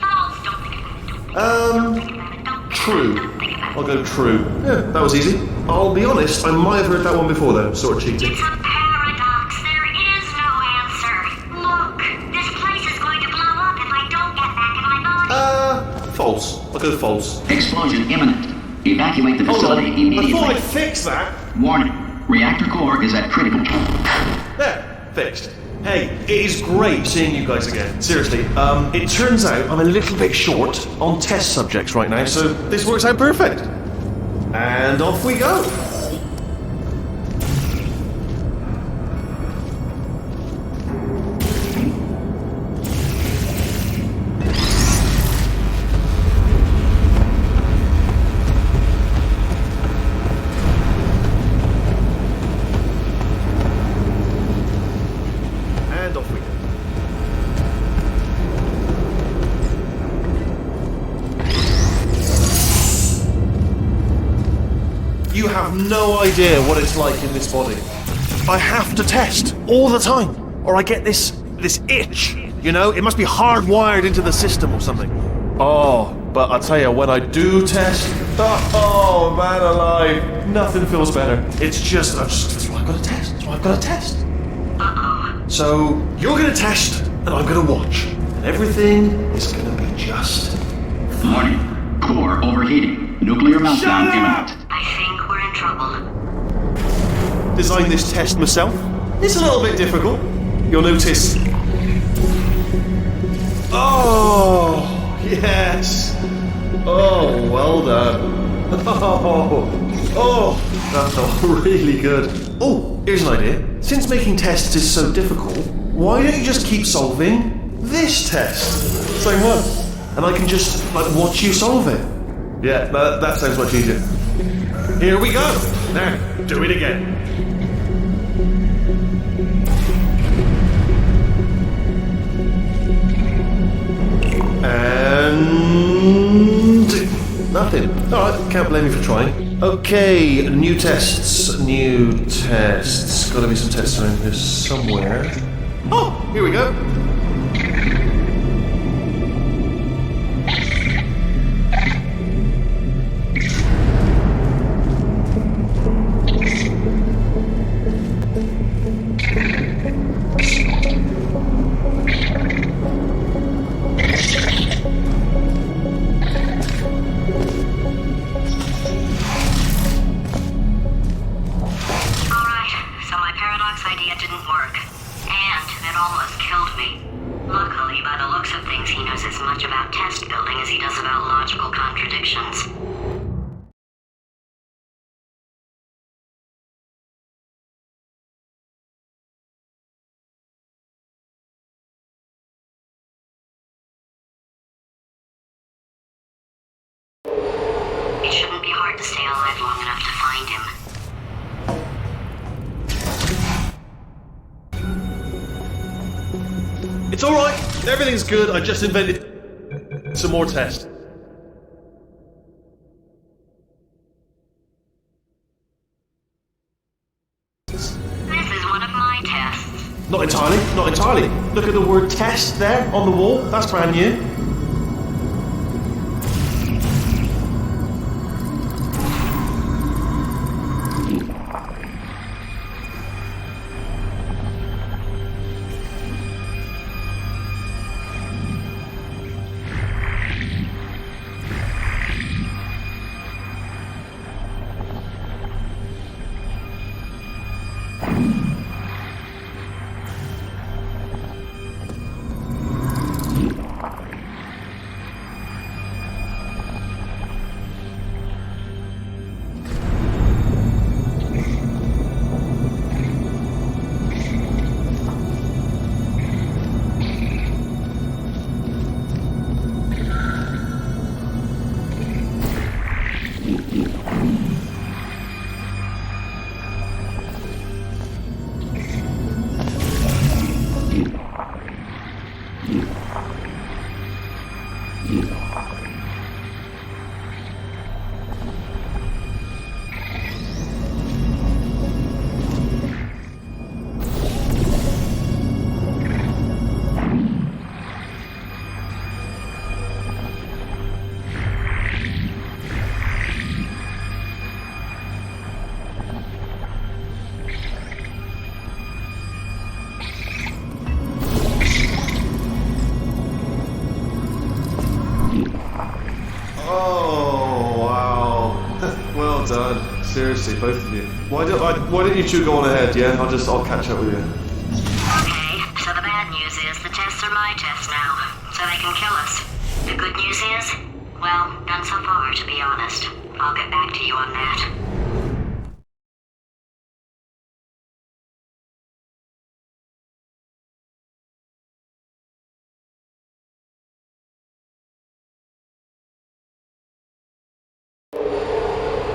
false. Don't think about it. Don't think about it. Don't True. think about it. I'll go true. Yeah, that was easy. I'll be honest, I might have heard that one before though, sort of cheating. It's a paradox. There is no answer. Look, this place is going to blow up if I don't get back in my body. False. I'll go false. Explosion imminent. Evacuate the Hold facility on. immediately. I thought I'd fix that. Warning. Reactor core is at critical. There, fixed. Hey, it is great seeing you guys again. Seriously, it turns out I'm a little bit short on test subjects right now, so this works out perfect. And off we go. have no idea what it's like in this body. I have to test all the time, or I get this itch. You know, it must be hardwired into the system or something. Oh, but I tell you, when I do test, oh man alive, nothing feels better. It's just, that's why I've got to test. That's why I've got to test. So you're going to test, and I'm going to watch, and everything is going to be just. Warning. Core overheating. Nuclear meltdown imminent. I think we're in trouble. Designed this test myself. It's a little bit difficult. You'll notice. Oh, yes. Oh, well done. Oh, that felt really good. Oh, here's an idea. Since making tests is so difficult, why don't you just keep solving this test? Same one. And I can just, watch you solve it. Yeah, that sounds much easier. Here we go. Now, do it again. And nothing. Alright, can't blame me for trying. Okay, new tests. Gotta be some tests around here somewhere. Oh, here we go. It shouldn't be hard to stay alive long enough to find him. It's alright, everything's good, I just invented some more tests. This is one of my tests. Not entirely. Look at the word test there on the wall, that's brand new. Seriously, both of you. Why don't you two go on ahead, yeah? I'll catch up with you. Okay, so the bad news is the tests are my tests now, so they can kill us. The good news is, well, none so far, to be honest. I'll get back to you on that.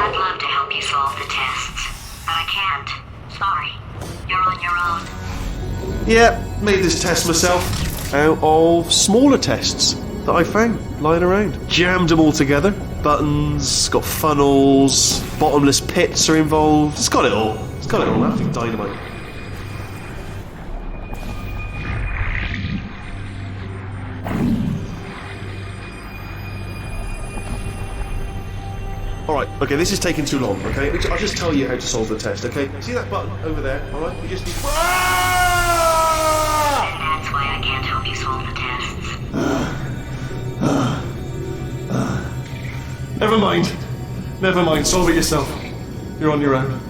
I'd love to help you solve the tests, but I can't. Sorry. You're on your own. Yeah, made this test myself out of smaller tests that I found lying around. Jammed them all together, buttons, it's got funnels, bottomless pits are involved. It's got it all. It's got it all. Absolute dynamite. Alright, okay, this is taking too long, okay? I'll just tell you how to solve the test, okay? See that button over there, alright? You just need... And that's why I can't help you solve the tests. Never mind. Never mind, solve it yourself. You're on your own.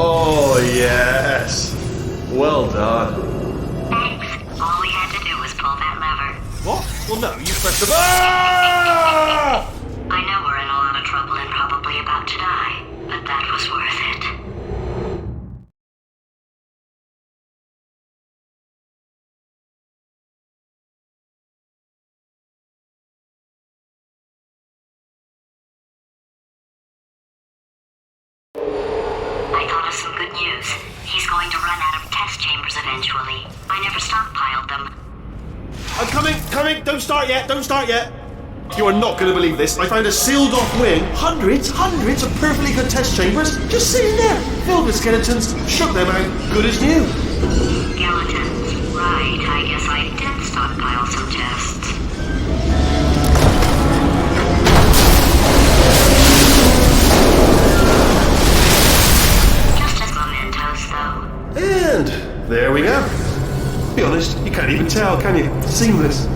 Oh, yes. Well done. Thanks. All we had to do was pull that lever. What? Well, no, you pressed the... Ah! I know we're in a lot of trouble and probably about to die, but that was worth it. I thought of some good news. He's going to run out of test chambers eventually. I never stockpiled them. I'm coming! Don't start yet! You are not going to believe this. I found a sealed off wing. Hundreds of perfectly good test chambers just sitting there, filled with skeletons. Shook them out, good as new. Skeletons. Right, I guess I did stockpile some tests. Just as mementos, though. And there we go. To be honest, you can't even tell, can you? Seamless.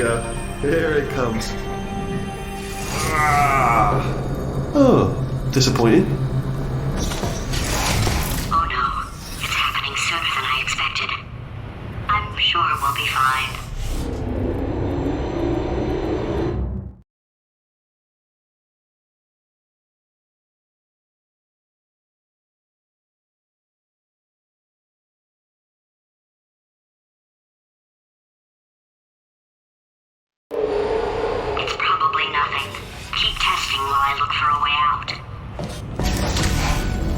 go. Here it comes. Ah. Oh, disappointing. Oh no, it's happening sooner than I expected. I'm sure we'll be fine. It's probably nothing. Keep testing while I look for a way out.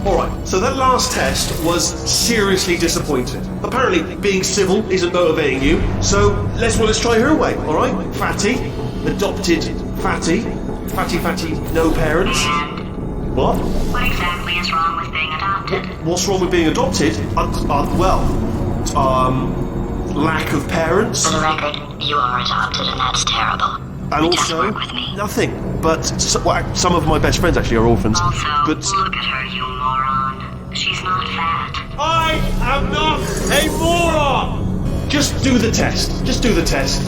Alright, so that last test was seriously disappointing. Apparently, being civil isn't motivating you, so let's try her way, alright? Fatty, adopted Fatty, Fatty, no parents. And What? what exactly is wrong with being adopted? What's wrong with being adopted? Lack of parents. For the record, you are adopted and that's terrible. And It doesn't also, work with me. nothing. But some of my best friends actually are orphans. Also, But look at her, you moron. She's not fat. I am not a moron! Just do the test. Just do the test.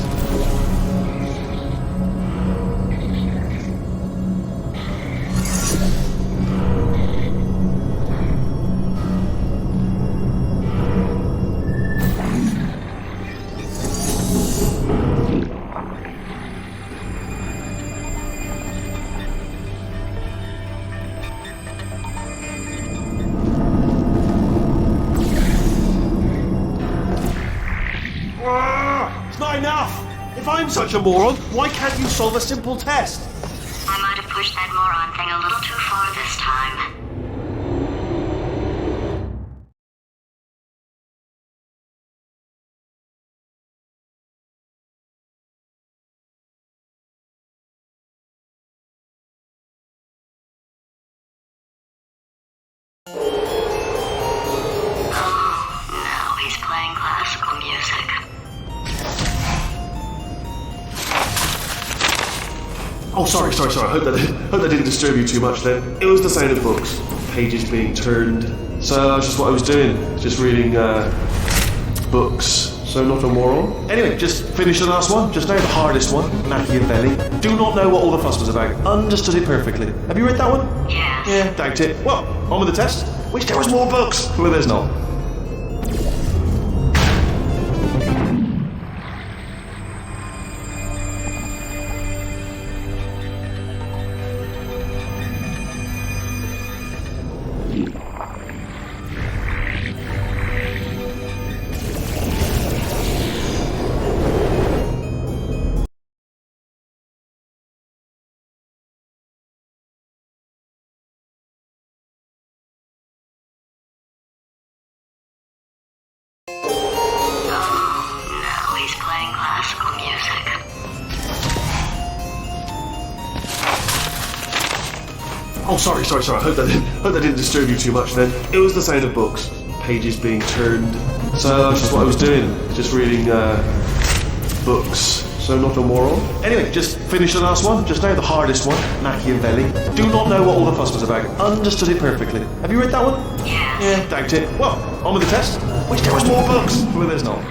It's not enough! If I'm such a moron, why can't you solve a simple test? I might have pushed that moron thing a little too far this time. Oh, now he's playing classical music. Oh, sorry. Hope that didn't disturb you too much then. It was the sound of books. Pages being turned. So that's just what I was doing. Just reading, books. So not a moron. Anyway, just finish the last one. Just now the hardest one. Machiavelli. Do not know what all the fuss was about. Understood it perfectly. Have you read that one? Yes. Yeah, doubt it. Well, on with the test. Wish there was more books. Well, there's not. Now he's playing classical music. Oh, sorry. Hope that didn't disturb you too much then. It was the sound of books. Pages being turned. So that's just what I was doing. Just reading, books. So not a moron. Anyway, just finish the last one. Just now the hardest one. Machiavelli. Do not know what all the fuss was about. Understood it perfectly. Have you read that one? Yes. Yeah, doubt it. Well, on with the test. Wish there was more books. Well, there's not.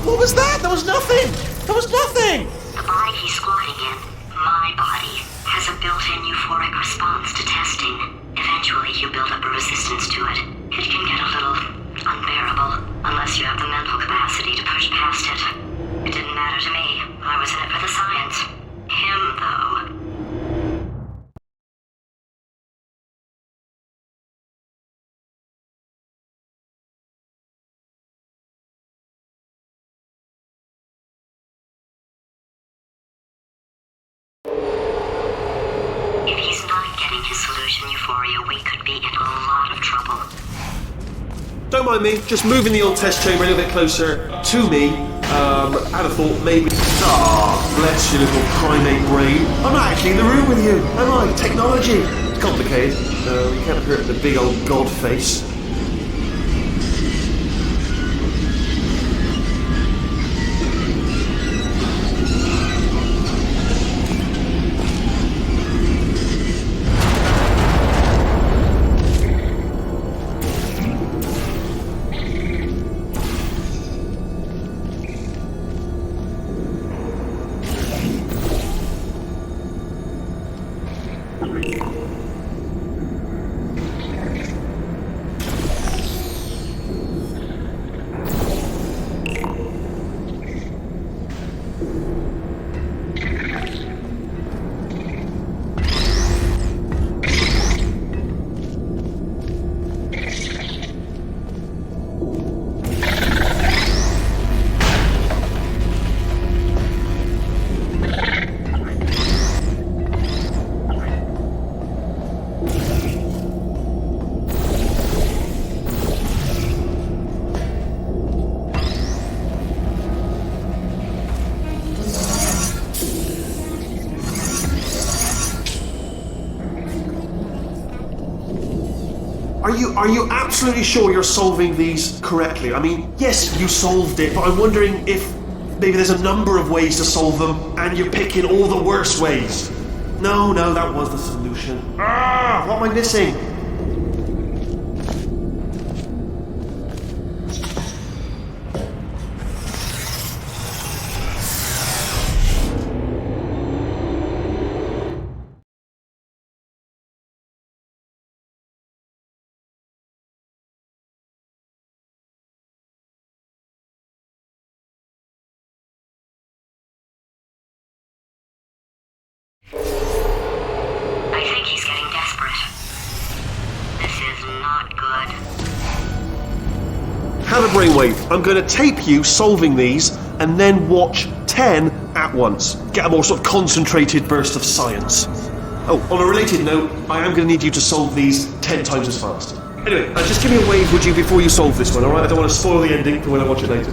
What was that? There was nothing! There was nothing! The body he's squatting in, my body, has a built-in euphoric response to testing. Eventually, you build up a resistance to it. It can get a little unbearable, unless you have the mental capacity to push past it. It didn't matter to me. I was in it for the science. Him, though, Don't mind me, just moving the old test chamber a little bit closer to me. I'd have thought maybe... bless your little primate brain. I'm not actually in the room with you, am I? Technology. It's complicated. You can't hurt the big old god face. Are you absolutely sure you're solving these correctly? I mean, yes, you solved it, but I'm wondering if maybe there's a number of ways to solve them, and you're picking all the worst ways. No, that was the solution. What am I missing? I think he's getting desperate. This is not good. Have a brainwave. I'm going to tape you solving these, and then watch 10 at once. Get a more sort of concentrated burst of science. Oh, on a related note, I am going to need you to solve these 10 times as fast. Anyway, just give me a wave, would you, before you solve this one, alright? I don't want to spoil the ending for when I watch it later.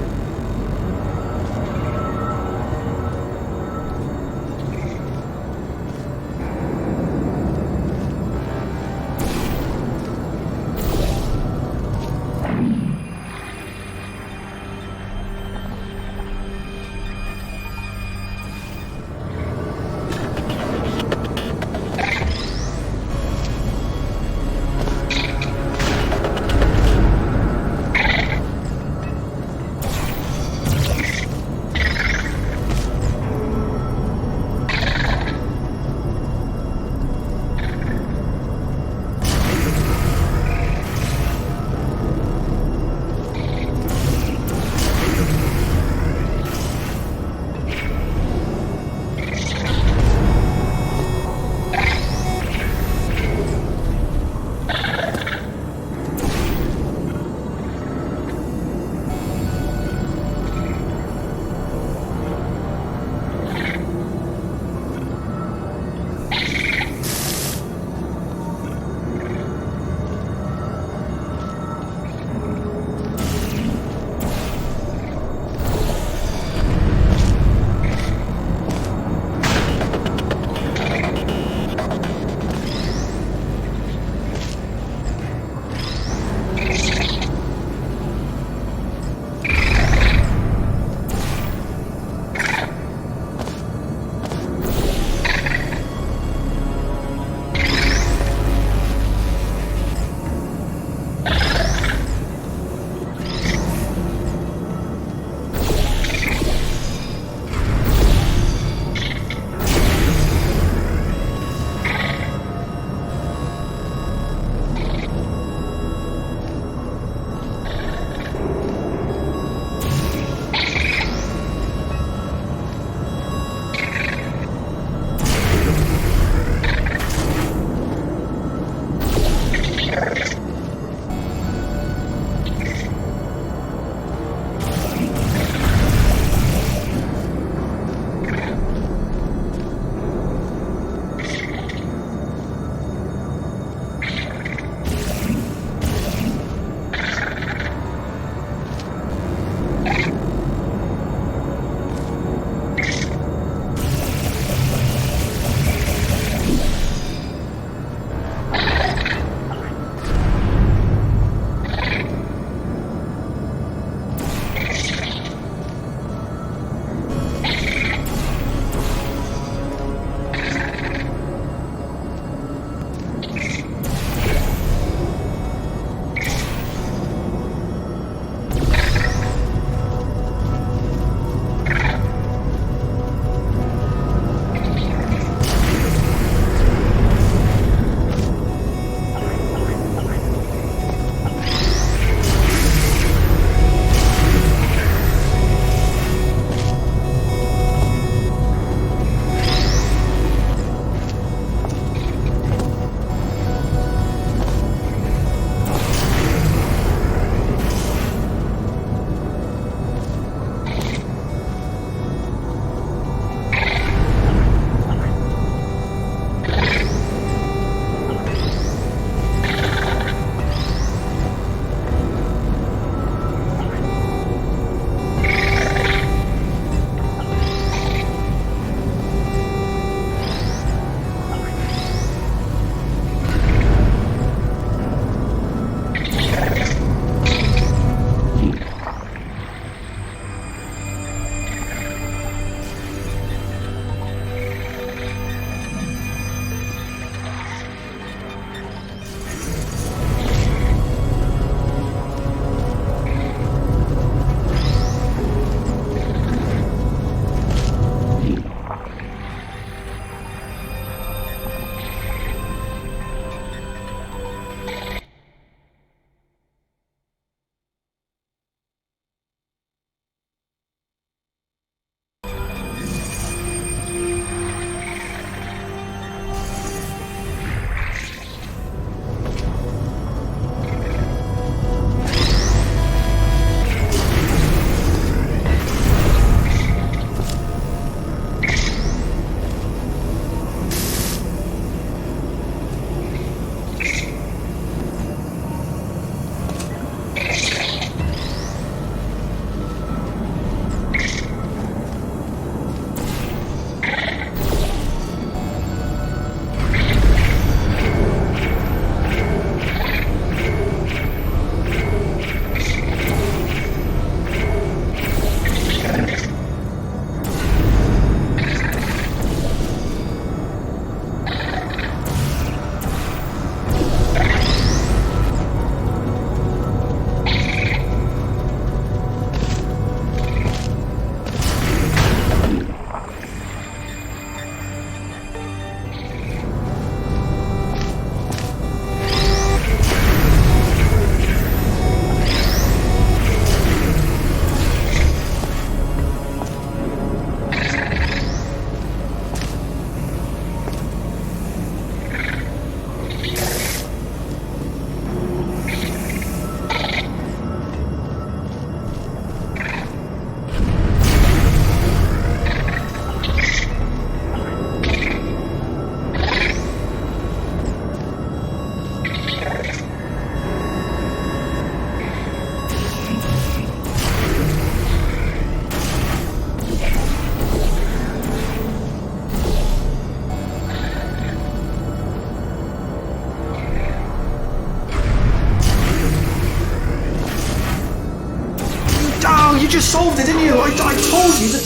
just solved it, didn't you? I told you to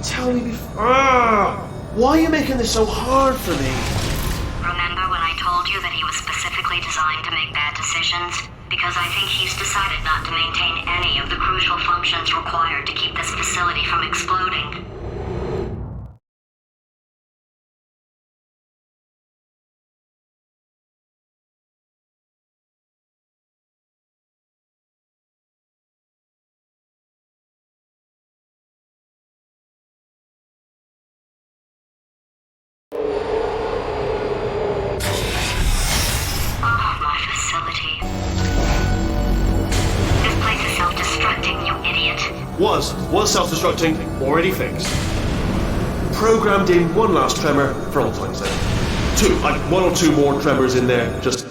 tell me before. Why are you making this so hard for me? Remember when I told you that he was specifically designed to make bad decisions? Because I think he's decided not to maintain any of the crucial functions required to keep this facility from exploding. Oh, my facility. This place is self-destructing, you idiot. Was self-destructing, already fixed. Programmed in one last tremor for all time's sake. Two, like one or two more tremors in there, just...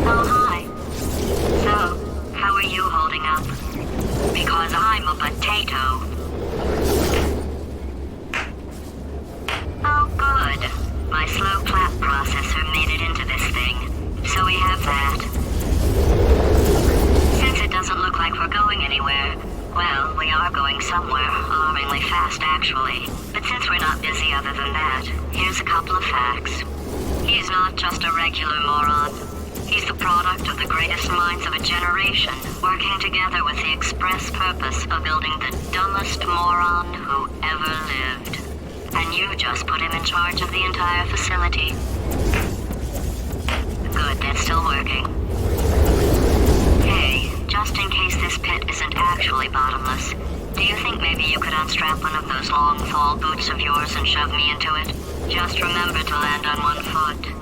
Oh, hi. So, how are you holding up? Because I'm a potato. Oh, good. My slow clap processor made it into this thing. So we have that. Since it doesn't look like we're going anywhere, well, we are going somewhere, alarmingly fast actually. But since we're not busy other than that, here's a couple of facts. He's not just a regular moron. He's the product of the greatest minds of a generation, working together with the express purpose of building the dumbest moron who ever lived. And you just put him in charge of the entire facility. Good, that's still working. Hey, just in case this pit isn't actually bottomless, do you think maybe you could unstrap one of those long fall boots of yours and shove me into it? Just remember to land on one foot.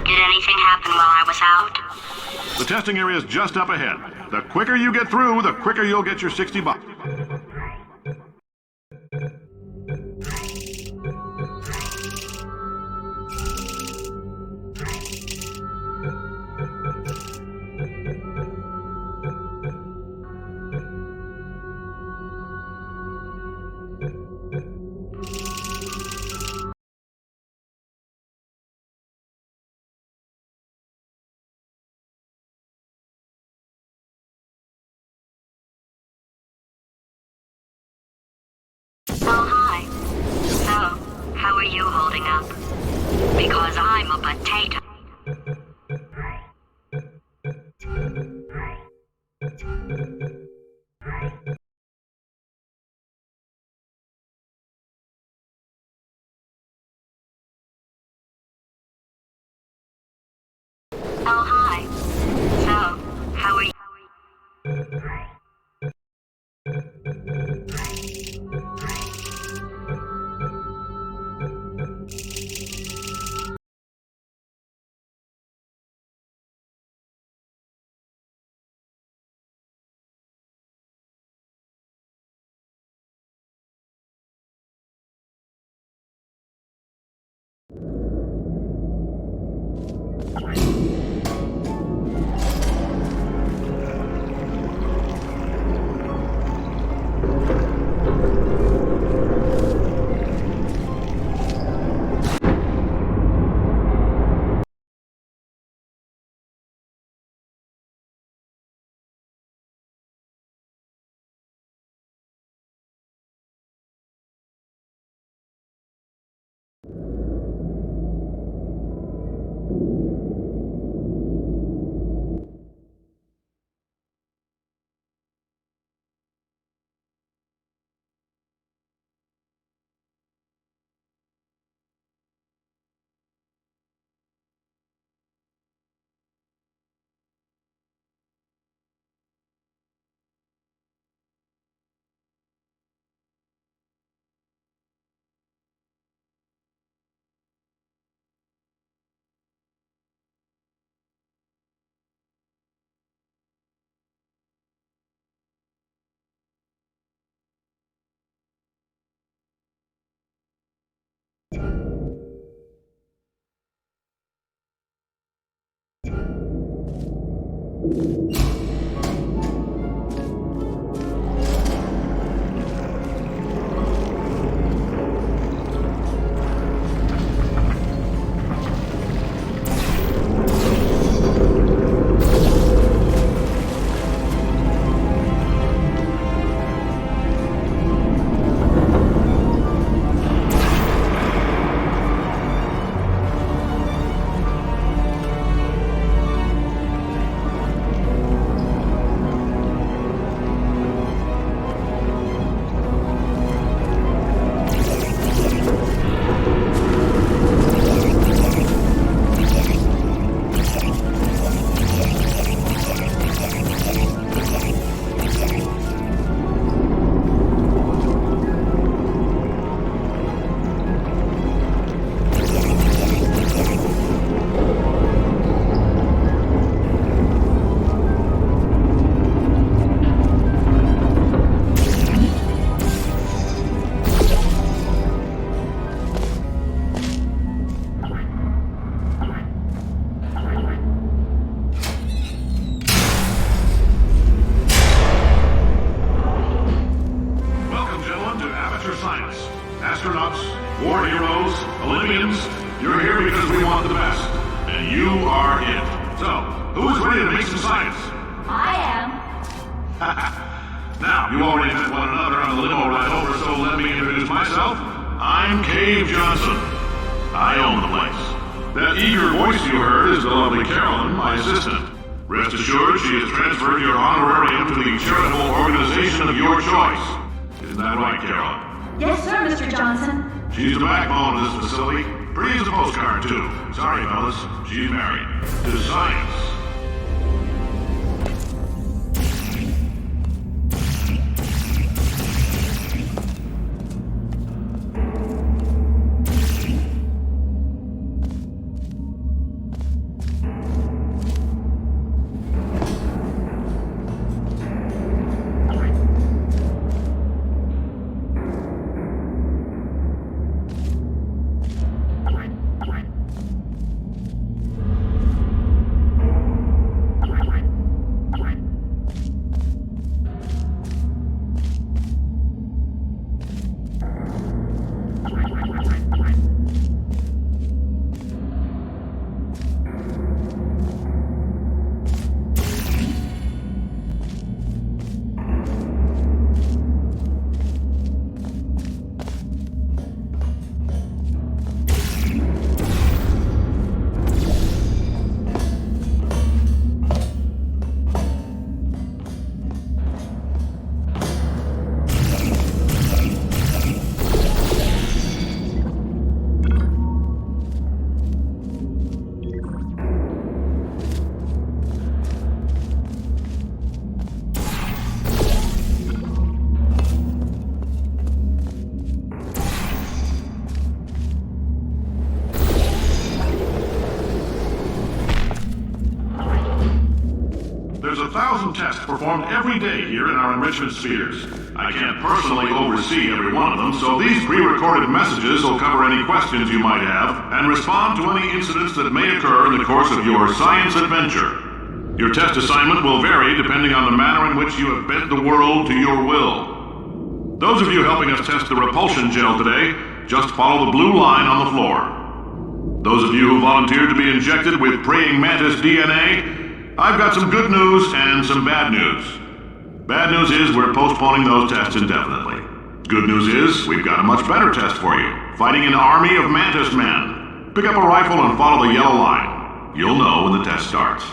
Did anything happen while I was out? The testing area is just up ahead. The quicker you get through, the quicker you'll get your $60. Oh, hi. So, how are you holding up? Because I'm a potato. Oh, hi. So, how are you? astronauts, war heroes, Olympians, you're here because we want the best. And you are it. So, who is ready to make some science? I am. Now, you already met one another on the limo ride over, so let me introduce myself. I'm Cave Johnson. I own the place. That eager voice you heard is the lovely Carolyn, my assistant. Rest assured, she has transferred your honorarium to the charitable organization of your choice. Isn't that right, Carolyn? Yes, sir, Mr. Johnson. She's the backbone of this facility. Pretty as a postcard, too. Sorry, fellas. She's married. To science. There's 1,000 tests performed every day here in our enrichment spheres. I can't personally oversee every one of them, so these pre-recorded messages will cover any questions you might have and respond to any incidents that may occur in the course of your science adventure. Your test assignment will vary depending on the manner in which you have bent the world to your will. Those of you helping us test the repulsion gel today, just follow the blue line on the floor. Those of you who volunteered to be injected with praying mantis DNA, I've got some good news and some bad news. Bad news is we're postponing those tests indefinitely. Good news is we've got a much better test for you. Fighting an army of mantis men. Pick up a rifle and follow the yellow line. You'll know when the test starts.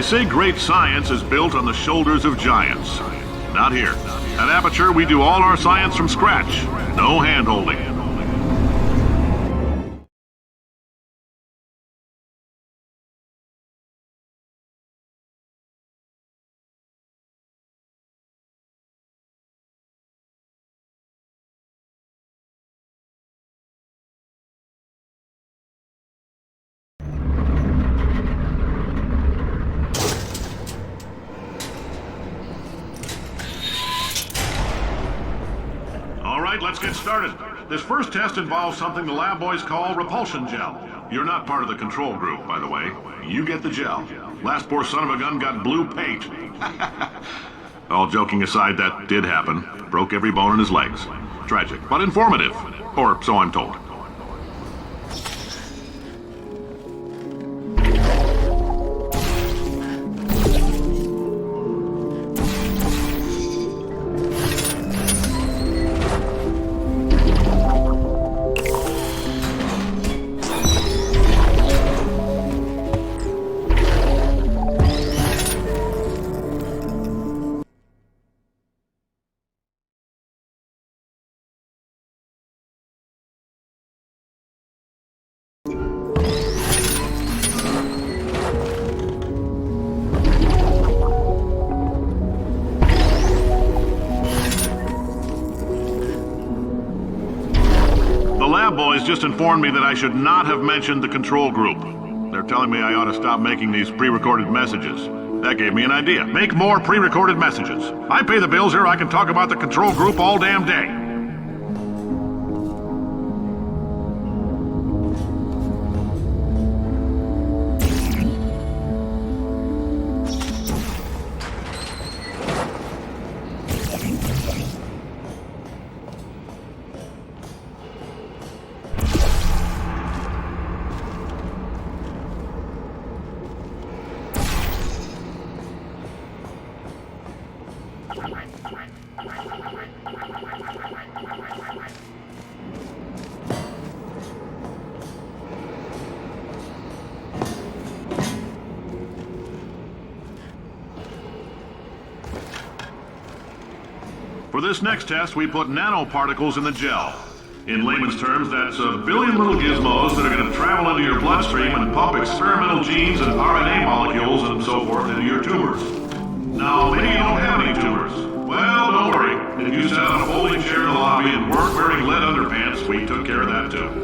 say great science is built on the shoulders of giants. Not here. At Aperture, we do all our science from scratch. No hand-holding. Let's get started. This first test involves something the lab boys call repulsion gel. You're not part of the control group, by the way. You get the gel. Last poor son of a gun got blue paint. All joking aside, that did happen. Broke every bone in his legs. Tragic, but informative. Or so I'm told. Boys just informed me that I should not have mentioned the control group. They're telling me I ought to stop making these pre-recorded messages. That gave me an idea. Make more pre-recorded messages. I pay the bills here, I can talk about the control group all damn day. For this next test, we put nanoparticles in the gel. In layman's terms, that's a billion little gizmos that are going to travel into your bloodstream and pump experimental genes and RNA molecules and so forth into your tumors. Now, maybe you don't have any tumors. Well, don't worry. If you sat on a folding chair in the lobby and weren't wearing lead underpants, we took care of that too.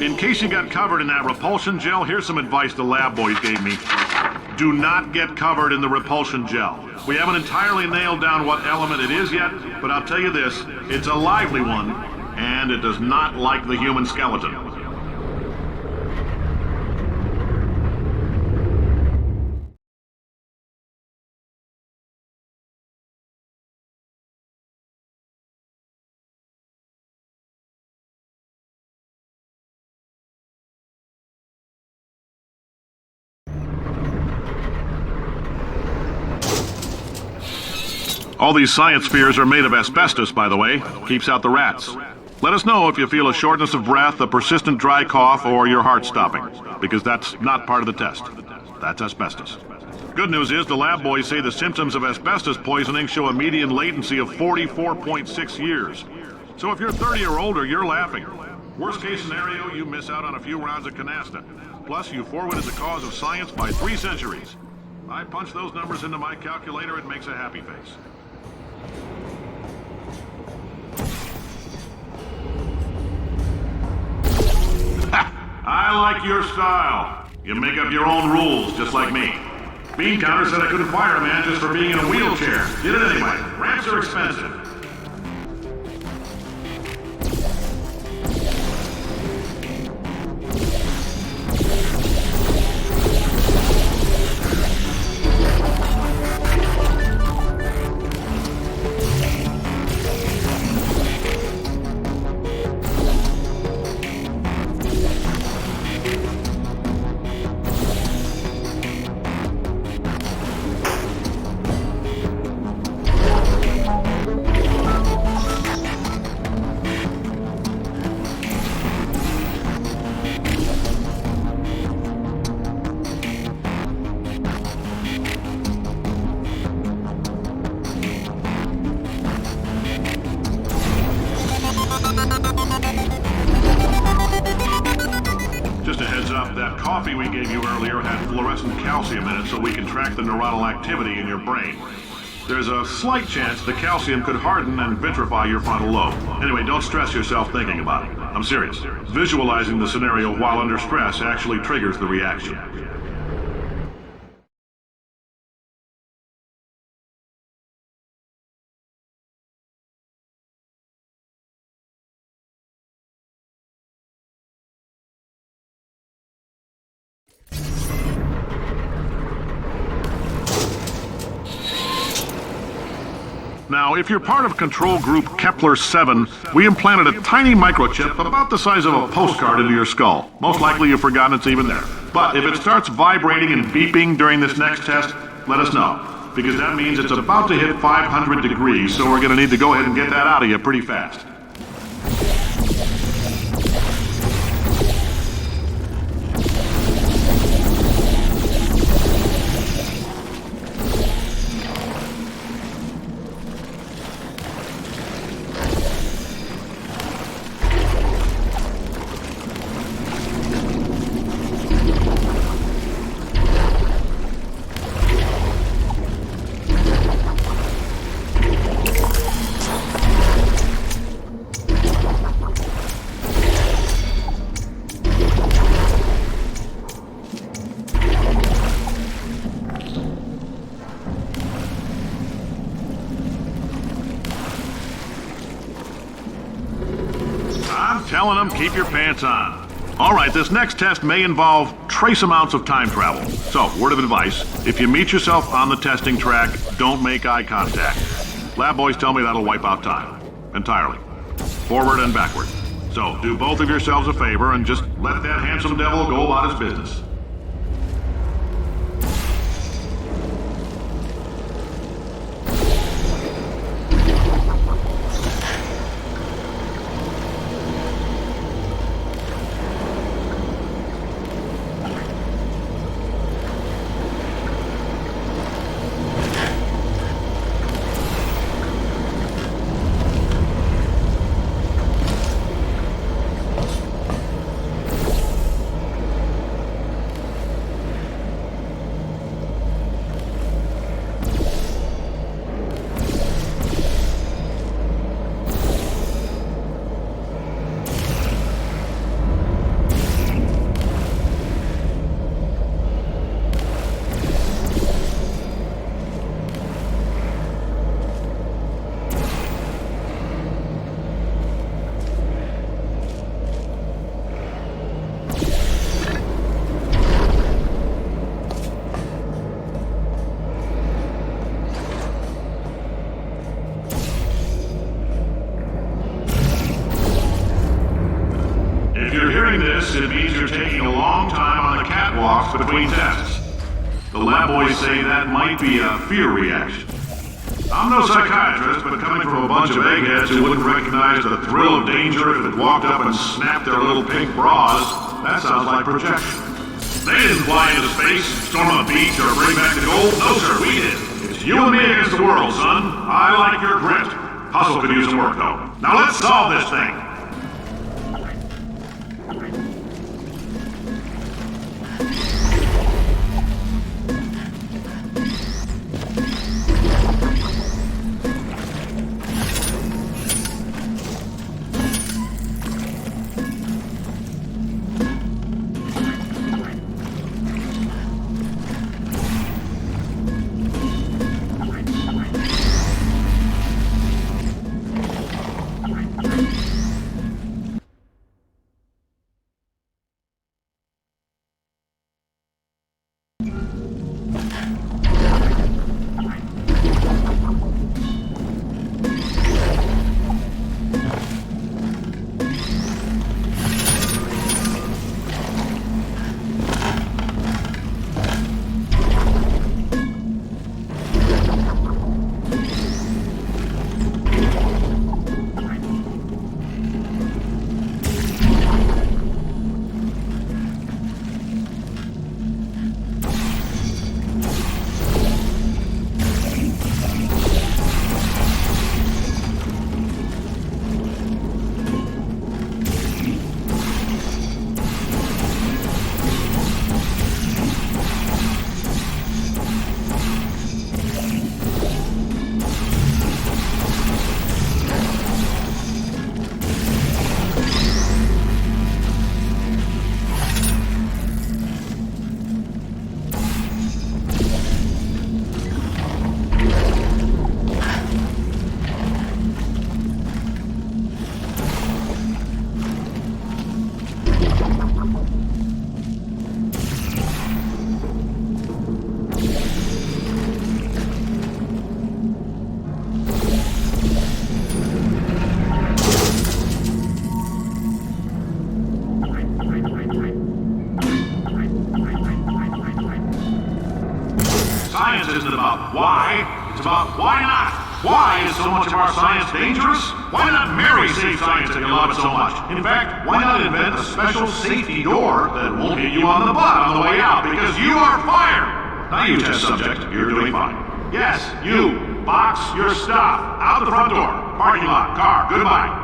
In case you got covered in that repulsion gel, here's some advice the lab boys gave me. Do not get covered in the repulsion gel. We haven't entirely nailed down what element it is yet, but I'll tell you this, it's a lively one, and it does not like the human skeleton. All these science spheres are made of asbestos, by the way. Keeps out the rats. Let us know if you feel a shortness of breath, a persistent dry cough, or your heart stopping, because that's not part of the test. That's asbestos. Good news is the lab boys say the symptoms of asbestos poisoning show a median latency of 44.6 years. So if you're 30 or older, you're laughing. Worst case scenario, you miss out on a few rounds of canasta. Plus, you forwarded the cause of science by 3 centuries. I punch those numbers into my calculator, it makes a happy face. I like your style. You make up your own rules, just like me. Bean Counter said I couldn't fire a man just for being in a wheelchair. Did it anyway. Ramps are expensive. That coffee we gave you earlier had fluorescent calcium in it so we can track the neuronal activity in your brain. There's a slight chance the calcium could harden and vitrify your frontal lobe. Anyway, don't stress yourself thinking about it. I'm serious. Visualizing the scenario while under stress actually triggers the reaction. Now, if you're part of control group Kepler-7, we implanted a tiny microchip about the size of a postcard into your skull. Most likely you've forgotten it's even there. But if it starts vibrating and beeping during this next test, let us know. Because that means it's about to hit 500 degrees, so we're going to need to go ahead and get that out of you pretty fast. Telling them, keep your pants on. All right, this next test may involve trace amounts of time travel. So, word of advice, if you meet yourself on the testing track, don't make eye contact. Lab boys tell me that'll wipe out time. Entirely. Forward and backward. So, do both of yourselves a favor and just let that handsome devil go about his business. boys say that might be a fear reaction. I'm no psychiatrist, but coming from a bunch of eggheads who wouldn't recognize the thrill of danger if it walked up and snapped their little pink bras, that sounds like projection. They didn't fly into space, storm a beach, or bring back the gold. No, sir, we did. It's you and me against the world, son. I like your grit. Hustle could use some work, though. Now let's solve this thing. Science isn't about why, it's about why not. Why is so much of our science dangerous? Why not marry safe science if you love it so much? In fact, why not invent a special safety door that won't hit you on the butt on the way out because you are fired? Now you test subject, you're doing fine. Yes, you, box your stuff, out the front door, parking lot, car, goodbye.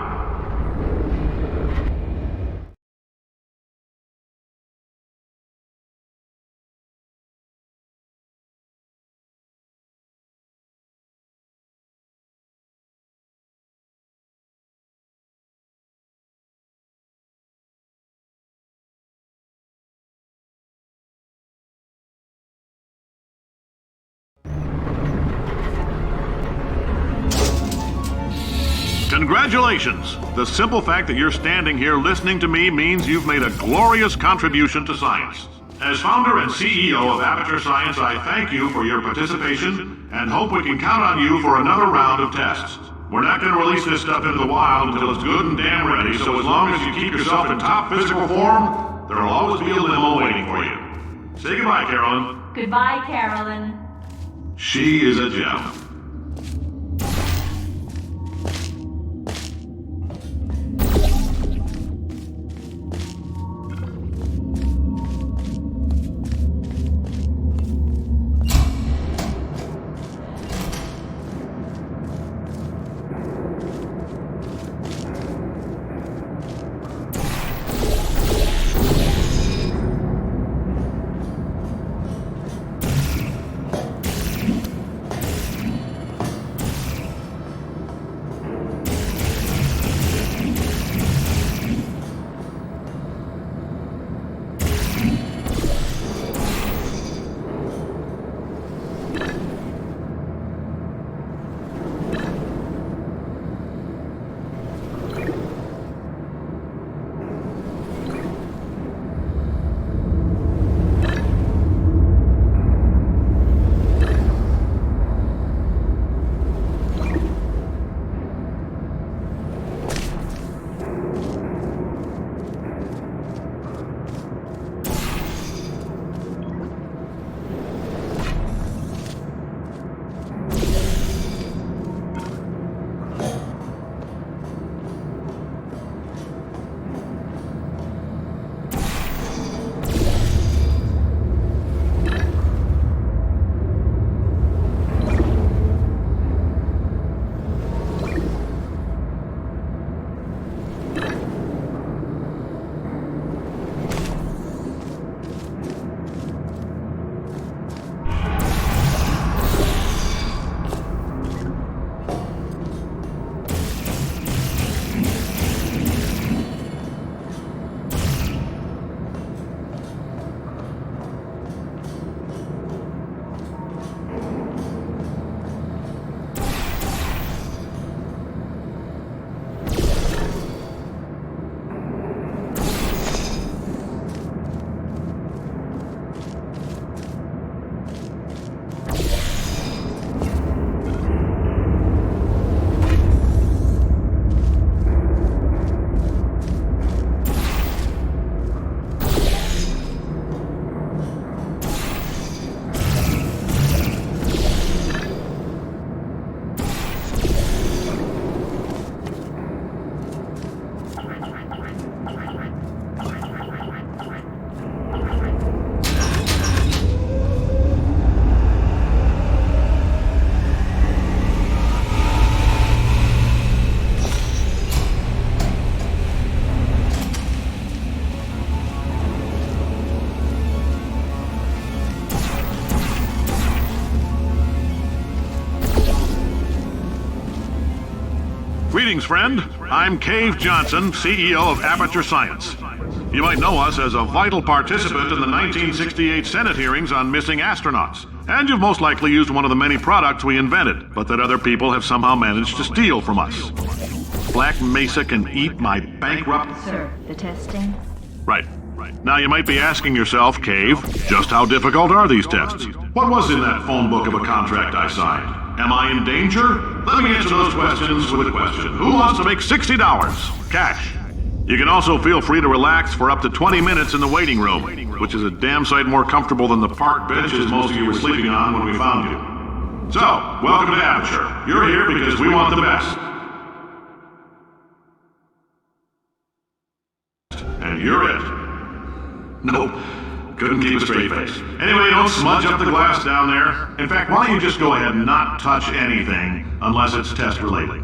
Congratulations! The simple fact that you're standing here listening to me means you've made a glorious contribution to science. As founder and CEO of Aperture Science, I thank you for your participation and hope we can count on you for another round of tests. We're not going to release this stuff into the wild until it's good and damn ready, so as long as you keep yourself in top physical form, there'll always be a limo waiting for you. Say goodbye, Carolyn. Goodbye, Carolyn. She is a gem. Greetings, friend. I'm Cave Johnson, CEO of Aperture Science. You might know us as a vital participant in the 1968 Senate hearings on missing astronauts. And you've most likely used one of the many products we invented, but that other people have somehow managed to steal from us. Black Mesa can eat my bankrupt... Sir, the testing? Right. Now you might be asking yourself, Cave, just how difficult are these tests? What was in that phone book of a contract I signed? Am I in danger? Let me answer those questions with a question. Who wants to make $60? Cash. You can also feel free to relax for up to 20 minutes in the waiting room, which is a damn sight more comfortable than the park benches most of you were sleeping on when we found you. So, welcome to Aperture. You're here because we want the best. And you're it. Nope. Couldn't keep a straight face. Anyway, don't smudge up the glass down there. In fact, why don't you just go ahead and not touch anything unless it's test related.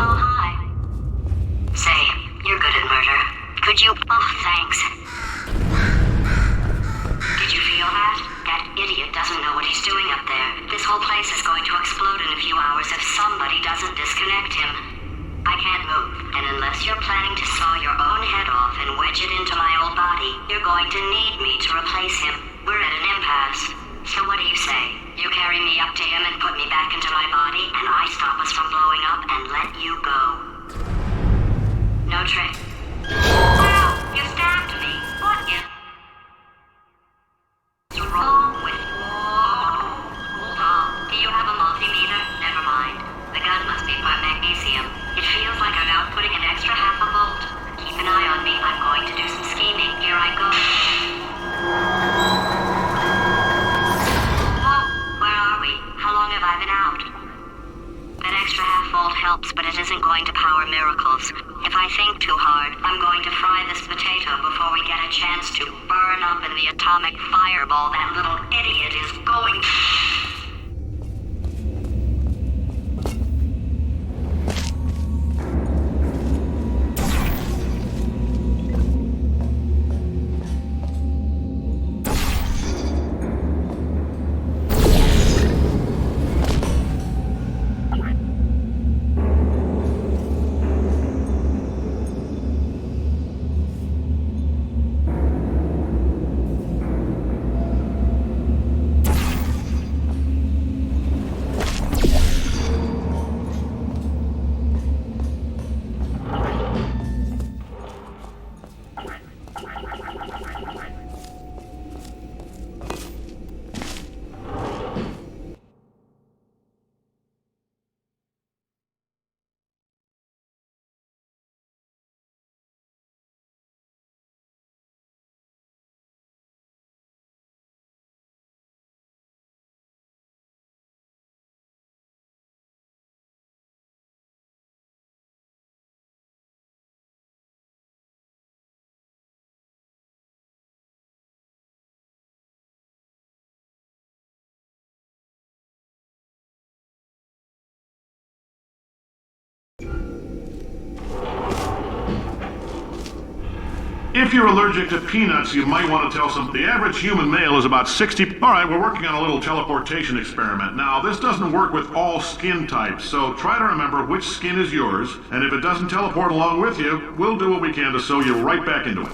Oh, hi. Say, you're good at murder. Could you... Oh, thanks. Did you feel that? That idiot doesn't know what he's doing up there. This whole place is going to explode in a few hours if somebody doesn't disconnect him. I can't move, and unless you're planning to saw your own head off and wedge it into my old body, you're going to need me to replace him. We're at an impasse. So what do you say? You carry me up to him and put me back into my body, and I stop us from blowing up and let you go. No trick. Well, you stabbed me. What is wrong with you? Hold on. Do you have a multimeter? Never mind. The gun must be part magnesium. It feels like I'm outputting an extra half a volt. Keep an eye on me. I'm going to do some scheming. Here I go. How long have I been out? That extra half volt helps, but it isn't going to power miracles. If I think too hard, I'm going to fry this potato before we get a chance to burn up in the atomic fireball that little idiot is going to... If you're allergic to peanuts, you might want to tell some... The average human male is about 60... All right, we're working on a little teleportation experiment. Now, this doesn't work with all skin types, so try to remember which skin is yours, and if it doesn't teleport along with you, we'll do what we can to sew you right back into it.